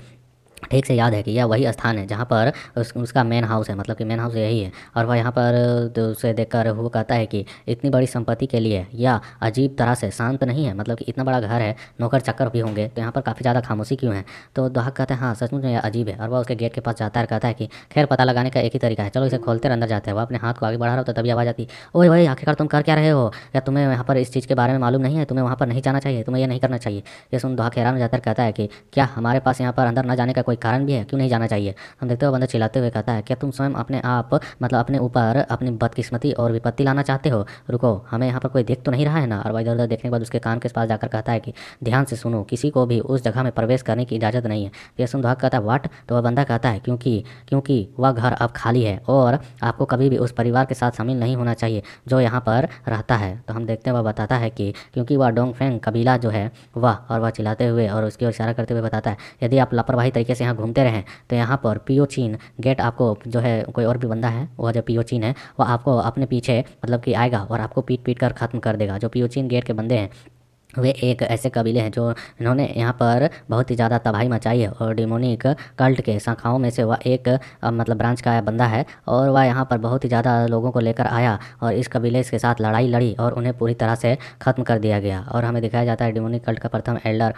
ठीक से याद है कि यह वही स्थान है जहाँ पर उसका मेन हाउस है, मतलब कि मेन हाउस यही है। और वह यहाँ पर तो उसे देखकर वो कहता है कि इतनी बड़ी संपत्ति के लिए यह अजीब तरह से शांत नहीं है, मतलब कि इतना बड़ा घर है, नौकर चाकर भी होंगे, तो यहाँ पर काफ़ी ज़्यादा खामोशी क्यों है? तो दुहाक कहते हैं हाँ सचमुच में यह अजीब है। और वह उसके गेट के पास जाता है, कहता है कि खैर पता लगाने का एक ही तरीका है, चलो इसे खोलते अंदर जाते हैं। वह अपने हाथ को आगे बढ़ा रहा होता है, तभी आवाज़ आती ओए भाई आखिरकार तुम कर क्या रहे हो? या तुम्हें यहाँ पर इस चीज़ के बारे में मालूम नहीं है? तुम्हें वहाँ पर नहीं जाना चाहिए, तुम्हें यह नहीं करना चाहिए। ये सुन दुहाक हैरान हो जाता है, कहता है कि क्या हमारे पास यहाँ पर अंदर न जाने का कोई कारण भी है? क्यों नहीं जाना चाहिए? हम देखते हो बंदा चिल्लाते हुए कहता है क्या तुम स्वयं अपने आप मतलब अपने ऊपर अपनी बदकिस्मती और विपत्ति लाना चाहते हो? रुको हमें यहाँ पर कोई देख तो नहीं रहा है ना? और वह इधर उधर देखने के बाद उसके कान के पास जाकर कहता है कि ध्यान से सुनो, किसी को भी उस जगह में प्रवेश करने की इजाज़त नहीं है। ये सुन दुहाक कहता है व्हाट? तो वह बंदा कहता है क्योंकि वह घर अब खाली है और आपको कभी भी उस परिवार के साथ शामिल नहीं होना चाहिए जो यहाँ पर रहता है। तो हम देखते हैं वह बताता है कि क्योंकि वह डोंगफेंग कबीला जो है वह, और वह चिल्लाते हुए और उसकी ओर इशारा करते हुए बताता है यदि आप लापरवाही तरीके से यहाँ घूमते रहें तो यहाँ पर पियोचीन गेट आपको जो है, कोई और भी बंदा है वह जो पियोचीन है वह आपको अपने पीछे मतलब कि आएगा और आपको पीट पीट कर ख़त्म कर देगा। जो पियोचीन गेट के बंदे हैं वे एक ऐसे कबीले हैं जो इन्होंने यहाँ पर बहुत ही ज़्यादा तबाही मचाई है और डिमोनिक कल्ट के शाखाओं में से वह एक मतलब ब्रांच का बंदा है। और वह यहाँ पर बहुत ही ज़्यादा लोगों को लेकर आया और इस कबीले के साथ लड़ाई लड़ी और उन्हें पूरी तरह से ख़त्म कर दिया गया। और हमें दिखाया जाता है डिमोनिक कल्ट का प्रथम एल्डर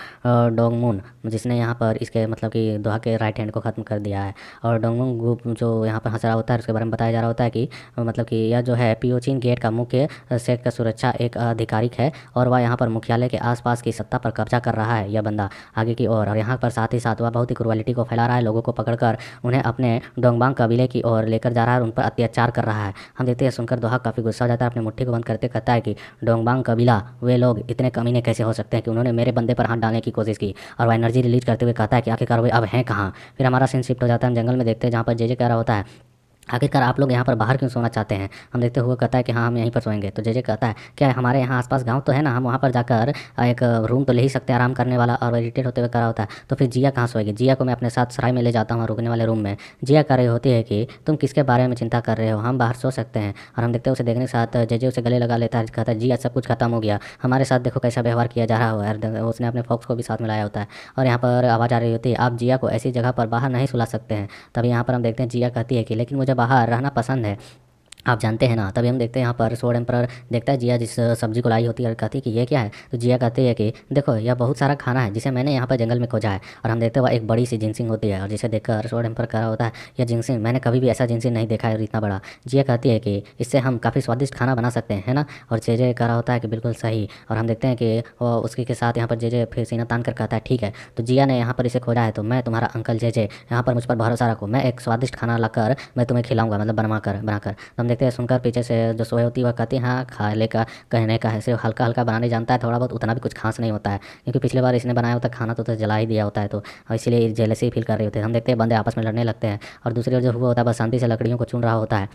डोंगमून, जिसने यहाँ पर इसके मतलब कि दुहा के राइट हैंड को ख़त्म कर दिया है। और डोंगमून ग्रुप जो यहाँ पर हंस रहा होता है उसके बारे में बताया जा रहा होता है कि मतलब कि यह जो है पियोचीन गेट का मुख्य सेट का सुरक्षा एक आधिकारिक है और वह यहाँ पर मुख्यालय के आसपास की सत्ता पर कब्जा कर रहा है यह बंदा आगे की ओर। और यहाँ पर साथ ही साथ वह बहुत ही क्रूरलिटी को फैला रहा है, लोगों को पकड़कर उन्हें अपने डोंगबांग कबीले की ओर लेकर जा रहा है और उन पर अत्याचार कर रहा है। हम देखते हैं सुनकर दुहाक काफ़ी गुस्सा हो जाता है, अपने मुट्ठी को बंद करते कहता है कि डोंगबांग कबीला वे लोग इतने कमीने कैसे हो सकते हैं कि उन्होंने मेरे बंदे पर हाथ डालने की कोशिश की? और वह एनर्जी रिलीज करते हुए कहता है कि आखिरकार वे अब हैं कहाँ? फिर हमारा सीन शिफ्ट हो जाता है, हम जंगल में देखते हैं जहाँ पर जे कह रहा होता है आखिरकार आप लोग यहाँ पर बाहर क्यों सोना चाहते हैं? हम देखते हुए कहता है कि हाँ हम यहीं पर सोएंगे। तो जे कहता है क्या हमारे यहाँ आसपास गांव तो है ना, हम वहाँ पर जाकर एक रूम तो ले ही सकते हैं आराम करने वाला। और इरिटेट होते हुए कह रहा होता है तो फिर जिया कहाँ सोएगी? जिया को मैं अपने साथ सराय में ले जाता हूँ रुकने वाले रूम में। जिया कह रही होती है कि तुम किसके बारे में चिंता कर रहे हो, हम बाहर सो सकते हैं। और हम देखते हैं उसे देखने के साथ जे उसे गले लगा लेता है, कहता है जिया सब कुछ खत्म हो गया, हमारे साथ देखो कैसा व्यवहार किया जा रहा है। उसने अपने फॉक्स को भी साथ मिलाया होता है और यहाँ पर आवाज़ आ रही होती है आप जिया को ऐसी जगह पर बाहर नहीं सुला सकते हैं। तभी यहाँ पर हम देखते हैं जिया कहती है कि लेकिन मुझे बाहर रहना पसंद है, आप जानते हैं ना। तभी हम देखते हैं यहाँ पर स्वord एम्परर देखता है जिया जिस सब्जी को लाई होती है और कहती है कि ये क्या है। तो जिया कहती है कि देखो यह बहुत सारा खाना है जिसे मैंने यहाँ पर जंगल में खोजा है। और हम देखते हैं वह एक बड़ी सी जिनसिंग होती है और जिसे देखकर स्वord एम्परर कह रहा होता है यह जिनसिंग मैंने कभी भी ऐसा जिनसिंग नहीं देखा है और इतना बड़ा। जिया कहती है कि इससे हम काफ़ी स्वादिष्ट खाना बना सकते हैं, है ना। और जे कह रहा होता है कि बिल्कुल सही। और हम देखते हैं कि वो उसके के साथ यहाँ पर जे फिर सीना तान कर कहता है ठीक है, तो जिया ने यहाँ पर इसे खोजा है तो मैं तुम्हारा अंकल जे यहाँ पर मुझ पर भरोसा रखो, मैं एक स्वादिष्ट खाना लाकर मैं तुम्हें खिलाऊंगा, मतलब बनाकर। तो हम देखते हैं सुनकर पीछे से जो सोए होती है वह कहती है हाँ खा ले का कहने का है, सिर्फ हल्का हल्का बनाने जानता है, थोड़ा बहुत, उतना भी कुछ खास नहीं होता है क्योंकि पिछले बार इसने बनाया होता खाना तो जला ही दिया होता है, तो इसीलिए जेलसी फील कर रहे होते हैं। हम देखते हैं बंदे आपस में लड़ने लगते हैं और दूसरी ओर जो हुआ होता है बस शांति से लकड़ियों को चुन रहा होता है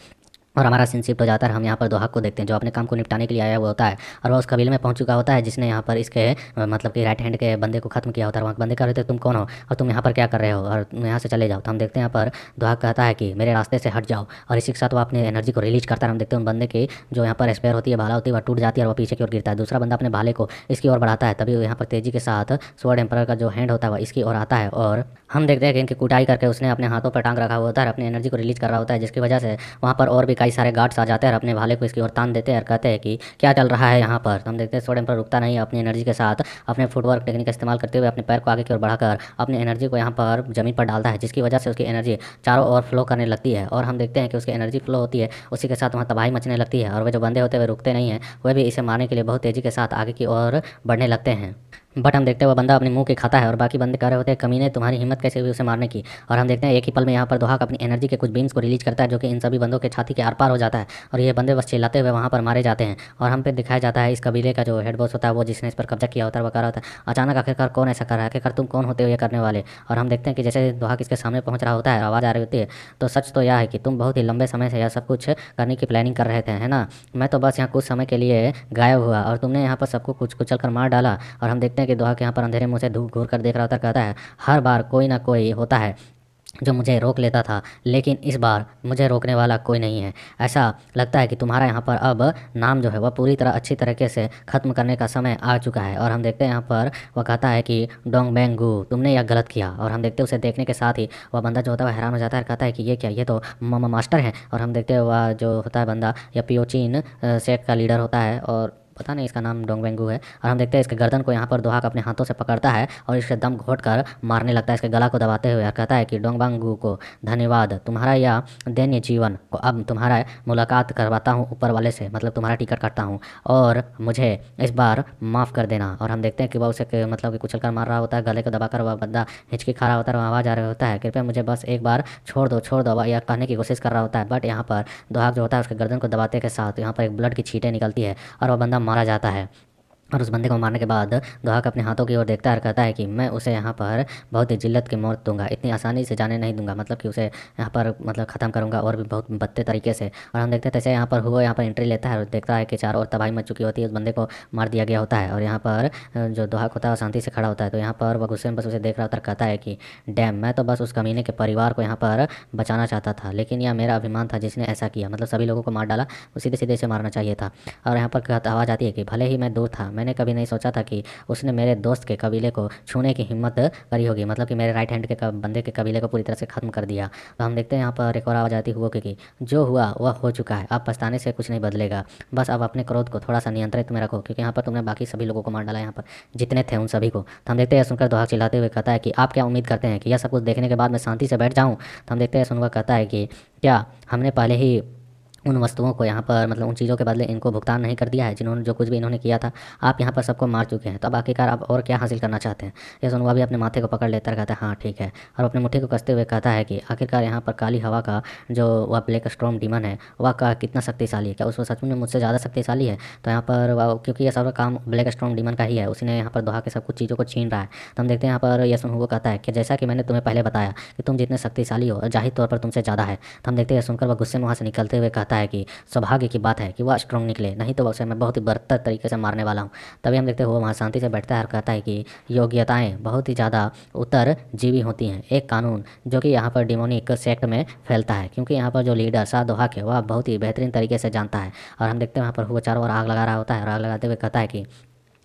और हमारा सीन शिफ्ट हो जाता है। हम यहाँ पर दोहाक को देखते हैं जो अपने काम को निपटाने के लिए आया हुआ होता है और वह उस कबीले में पहुंच चुका होता है जिसने यहाँ पर इसके मतलब कि राइट हैंड के बंदे को खत्म किया होता है। वहाँ बंदे कह रहे थे तुम कौन हो और तुम यहाँ पर क्या कर रहे हो और तुम यहाँ से चले जाओ। तो हम देखते हैं यहाँ पर दोहाक कहता है कि मेरे रास्ते से हट जाओ और इसी के साथ वो अपनी एनर्जी को रिलीज करता है। हम देखते हैं उन बंदे की जो यहाँ पर स्पेयर होती है, भाला होती है, वह टूट जाती है और वह पीछे की ओर गिरता है। दूसरा बंदा अपने भाले को इसकी ओर बढ़ाता है, तभी यहाँ पर तेजी के साथ स्वord एम्परर का जो हैंड होता है वह इसकी ओर आता है और हम देखते हैं कि इनकी कुटाई करके उसने अपने हाथों पर टांग रखा हुआ होता है और अपनी एनर्जी को रिलीज कर रहा होता है, जिसकी वजह से वहाँ पर और भी कई सारे गार्ड्स आ जाते हैं और अपने भाले को इसकी ओर तान देते हैं और कहते हैं कि क्या चल रहा है यहाँ पर। तो हम देखते हैं स्वord एम्परर रुकता नहीं, अपनी एनर्जी के साथ अपने फुटवर्क टेक्निक का इस्तेमाल करते हुए अपने पैर को आगे की ओर बढ़ाकर अपनी एनर्जी को यहाँ पर जमीन पर डालता है, जिसकी वजह से उसकी एनर्जी चारों ओर फ्लो करने लगती है और हम देखते हैं कि उसकी एनर्जी फ्लो होती है, उसी के साथ वहाँ तबाही मचने लगती है और वे जो बंदे होते हैं वे रुकते नहीं हैं, वे भी इसे मारने के लिए बहुत तेज़ी के साथ आगे की ओर बढ़ने लगते हैं। बट हम देखते हैं वो बंदा अपने मुंह के खाता है और बाकी बंदे कह रहे होते हैं कमीने तुम्हारी हिम्मत कैसे हुई उसे मारने की। और हम देखते हैं एक ही पल में यहाँ पर दोहाक अपनी एनर्जी के कुछ बीम्स को रिलीज करता है जो कि इन सभी बंदों के छाती के आर पार हो जाता है और ये बंदे बस चिल्लाते हुए वहाँ पर मारे जाते हैं। और हम पे दिखाया जाता है इस कबीले का जो हेड बॉस होता है वो जिसने इस पर कब्जा किया होता है, वो कह रहा होता है अचानक आखिरकार कौन ऐसा कर रहा है, आखिरकार तुम कौन होते हो ये करने वाले। और हम देखते हैं कि जैसे दोहाक इसके सामने पहुँच रहा होता है, आवाज़ आ रही होती है, तो सच तो यह है कि तुम बहुत ही लंबे समय से यह सब कुछ करने की प्लानिंग कर रहे थे, है ना। मैं तो बस यहाँ कुछ समय के लिए गायब हुआ और तुमने यहाँ पर सबको कुछ कुचल कर मार डाला। और हम देखते हैं कि दोहाक यहाँ पर अंधेरे मुँह से घूर कर देख रहा होता है, कहता है हर बार कोई ना कोई होता है जो मुझे रोक लेता था, लेकिन इस बार मुझे रोकने वाला कोई नहीं है। ऐसा लगता है कि तुम्हारा यहाँ पर अब नाम जो है वह पूरी तरह अच्छी तरीके से ख़त्म करने का समय आ चुका है। और हम देखते हैं यहाँ पर वह कहता है कि डोंग बेंग गू तुमने यह गलत किया। और हम देखते हैं उसे देखने के साथ ही वह बंदा जो होता है वह हैरान हो जाता है, कहता है कि ये क्या, ये तो मास्टर है। और हम देखते हैं वह जो होता है बंदा या पियोचिन सेट का लीडर होता है और पता नहीं इसका नाम डोंग बेंगू है। और हम देखते हैं इसके गर्दन को यहाँ पर दोहाक अपने हाथों से पकड़ता है और इसके दम घोट कर मारने लगता है, इसके गला को दबाते हुए। कहता है कि डोंग बेंगू को धन्यवाद, तुम्हारा यह दैन्य जीवन को अब तुम्हारा मुलाकात करवाता हूँ ऊपर वाले से, मतलब तुम्हारा टिकट काटता हूँ और मुझे इस बार माफ़ कर देना। और हम देखते हैं कि वह उसे मतलब कि कुचल कर मार रहा होता है, गले को दबाकर वह बंदा हिचकी खा रहा होता है और आवाज़ आ रहा होता है कृपया मुझे बस एक बार छोड़ दो यह कहने की कोशिश कर रहा होता है। बट यहाँ पर दोहाक जो होता है उसके गर्दन को दबाते के साथ यहाँ पर एक ब्लड की छींटें निकलती है और वह बंदा मारा जाता है। और उस बंदे को मारने के बाद दोहाक अपने हाथों की ओर देखता है और कहता है कि मैं उसे यहाँ पर बहुत ही जिल्लत की मौत दूंगा, इतनी आसानी से जाने नहीं दूंगा, मतलब कि उसे यहाँ पर मतलब ख़त्म करूँगा और भी बहुत बदते तरीके से। और हम देखते हैं तैसे यहाँ पर हुआ यहाँ पर एंट्री लेता है और देखता है कि चारों ओर तबाही मच चुकी होती है, उस बंदे को मार दिया गया होता है। और यहाँ पर जो दोहाक होता है वो शांति से खड़ा होता है, तो यहाँ पर वह गुस्से में बस उसे देख रहा होता है, कहता है कि डैम मैं तो बस उस कमीने के परिवार को यहाँ पर बचाना चाहता था, लेकिन यह मेरा अभिमान था जिसने ऐसा किया, मतलब सभी लोगों को मार डाला, सीधे सीधे इसे मारना चाहिए था। और यहाँ पर आवाज़ आती है कि भले ही मैं दूर था, मैंने कभी नहीं सोचा था कि उसने मेरे दोस्त के कबीले को छूने की हिम्मत करी होगी, मतलब कि मेरे राइट हैंड के बंदे के कबीले को पूरी तरह से खत्म कर दिया। तो हम देखते हैं यहाँ पर एक और आवाज़ आती हुआ कि जो हुआ वह हो चुका है, अब पछताने से कुछ नहीं बदलेगा, बस अब अपने क्रोध को थोड़ा सा नियंत्रित में रखो क्योंकि यहाँ पर तुमने बाकी सभी लोगों को मार डाला, यहाँ पर जितने थे उन सभी को। तो हम देखते हैं सुनकर दोहाक चिल्लाते हुए कहता है कि आप क्या उम्मीद करते हैं कि यह सब कुछ देखने के बाद मैं शांति से बैठ जाऊँ। तो हम देखते हैं सुनकर कहता है कि क्या हमने पहले ही उन वस्तुओं को यहाँ पर मतलब उन चीज़ों के बदले इनको भुगतान नहीं कर दिया है जिन्होंने जो कुछ भी इन्होंने किया था, आप यहाँ पर सबको मार चुके हैं, तो अब आखिरकार आप और क्या हासिल करना चाहते हैं। ये सुनवा भी अपने माथे को पकड़ लेता है, कहता है हाँ ठीक है, और अपने मुट्ठी को कसते हुए कहता है कि आखिरकार यहाँ पर काली हवा का जो वह ब्लैक स्टॉर्म डीमन है वह का कितना शक्तिशाली है, क्या उसको सच में मुझसे ज़्यादा शक्तिशाली है। तो यहाँ पर वह क्योंकि यह सब काम ब्लैक स्टॉर्म डीमन का ही है, उसने यहाँ पर दोहा के सब कुछ चीज़ों को छीन रहा है। तो हम देखते हैं यहाँ पर यह सुनवा कहता है कि जैसा कि मैंने तुम्हें पहले बताया कि तुम जितने शक्तिशाली हो जाहिर तौर पर तुमसे ज़्यादा है। तो हम देखते हैं सुनकर वह गुस्से में वहाँ से निकलते हुए कहता है कि भाग्य की बात है कि वह स्ट्रॉन्ग निकले, नहीं तो उसे मैं बहुत ही बदतर तरीके से मारने वाला हूँ। तभी हम देखते हुए वहाँ शांति से बैठता है और कहता है कि योग्यताएं बहुत ही ज़्यादा उत्तर जीवी होती हैं, एक कानून जो कि यहाँ पर डिमोनिक सेक्ट में फैलता है, क्योंकि यहाँ पर जो लीडर शाह दोहाक है वह बहुत ही बेहतरीन तरीके से जानता है। और हम देखते हैं वहाँ पर वो चारों ओर आग लगा रहा होता है और आग लगाते हुए कहता है कि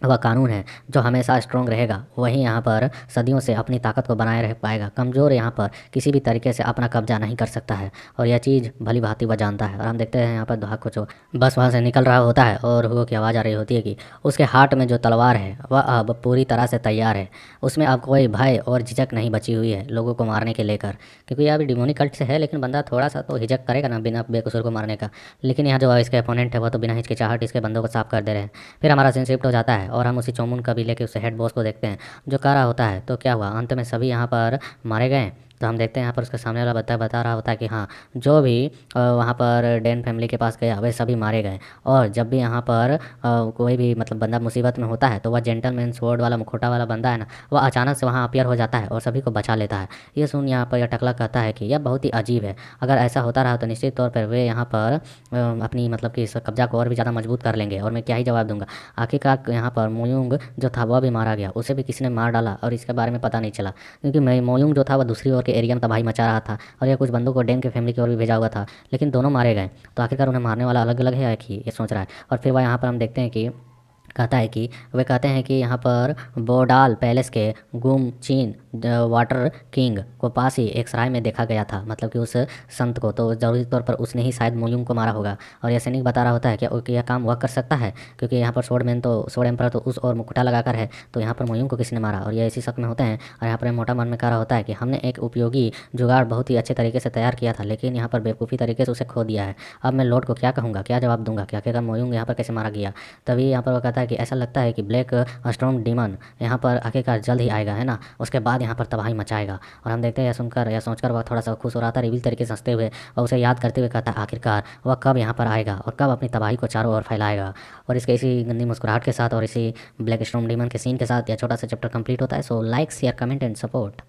वह कानून है जो हमेशा स्ट्रॉन्ग रहेगा, वही यहाँ पर सदियों से अपनी ताकत को बनाए रह पाएगा। कमज़ोर यहाँ पर किसी भी तरीके से अपना कब्जा नहीं कर सकता है, और यह चीज़ भली भांति वह जानता है। और हम देखते हैं यहाँ पर दुहा को जो बस वहाँ से निकल रहा होता है और हुगो की आवाज़ आ रही होती है कि उसके हाथ में जो तलवार है वह अब पूरी तरह से तैयार है। उसमें अब कोई भय और झिझक नहीं बची हुई है लोगों को मारने के लेकर, क्योंकि यह अभी डिमोनिक कल्ट से है, लेकिन बंदा थोड़ा सा तो हिचक करेगा ना बिना बेकसूर को मारने का। लेकिन यहाँ जो इसके अपोनेंट है वह तो बिना हिचकिचाहट इसके बंदों को साफ कर दे रहे हैं। फिर हमारा सीन शिफ्ट हो जाता है और हम उसी चोमुन कबीले के उस हेड बॉस को देखते हैं जो कह रहा होता है तो क्या हुआ, अंत में सभी यहाँ पर मारे गए। तो हम देखते हैं यहाँ पर उसके सामने वाला बता रहा होता है कि हाँ, जो भी वहाँ पर डेन फैमिली के पास गया वे सभी मारे गए। और जब भी यहाँ पर कोई भी मतलब बंदा मुसीबत में होता है तो वह जेंटलमैन स्वॉर्ड वाला मुखौटा वाला बंदा है ना, वह अचानक से वहाँ अपीयर हो जाता है और सभी को बचा लेता है। ये सुन यहाँ पर यह टकला कहता है कि यह बहुत ही अजीब है, अगर ऐसा होता रहा तो निश्चित तौर पर वे यहाँ पर अपनी मतलब कि इस कब्जा को और भी ज़्यादा मजबूत कर लेंगे। और मैं क्या ही जवाब दूंगा। आखिरकार यहाँ पर मोयुंग जो था वह भी मारा गया, उसे भी किसी ने मार डाला और इसके बारे में पता नहीं चला, क्योंकि मोयुंग जो था वह दूसरी ओर के एरिया में तबाही मचा रहा था और यह कुछ बंदों को डेन के फैमिली की ओर भी भेजा हुआ था, लेकिन दोनों मारे गए। तो आखिरकार उन्हें मारने वाला अलग अलग है या एक ही, ये सोच रहा है। और फिर वह यहाँ पर हम देखते हैं कि कहता है कि वे कहते हैं कि यहाँ पर बोडाल पैलेस के गुम चीन वाटर किंग को पास ही एक सराय में देखा गया था, मतलब कि उस संत को, तो ज़रूरी तौर पर उसने ही शायद मोयुंग को मारा होगा। और यह सैनिक बता रहा होता है कि यह काम वह कर सकता है, क्योंकि यहाँ पर स्वॉर्ड एम्पर तो उस और मुकुटा लगाकर है, तो यहाँ पर मोयुंग को किसने मारा, और यह इसी शक में होते हैं। और यहाँ पर मोटा मन में कह रहा होता है कि हमने एक उपयोगी जुगाड़ बहुत ही अच्छे तरीके से तैयार किया था, लेकिन यहाँ पर बेवकूफ़ी तरीके से उसे खो दिया है। अब मैं लॉर्ड को क्या कहूँगा, क्या जवाब दूंगा, क्या आखिरकार मोयुंग यहाँ पर कैसे मारा गया। तभी यहाँ पर वो कहता है कि ऐसा लगता है कि ब्लैक स्टॉर्म डीमन यहाँ पर आखिरकार जल्द ही आएगा, है ना, उसके बाद यहाँ पर तबाही मचाएगा। और हम देखते हैं यह सोचकर वह थोड़ा सा खुश हो रहा था, रिवील तरीके से हंसते हुए, और उसे याद करते हुए कहता है आखिरकार वह कब यहाँ पर आएगा और कब अपनी तबाही को चारों ओर फैलाएगा। और इसके इसी गंदी मुस्कुराहट के साथ और इसी ब्लैक स्टॉर्म डीमन के सीन के साथ यह छोटा सा चैप्टर कंप्लीट होता है। So like share comment and support.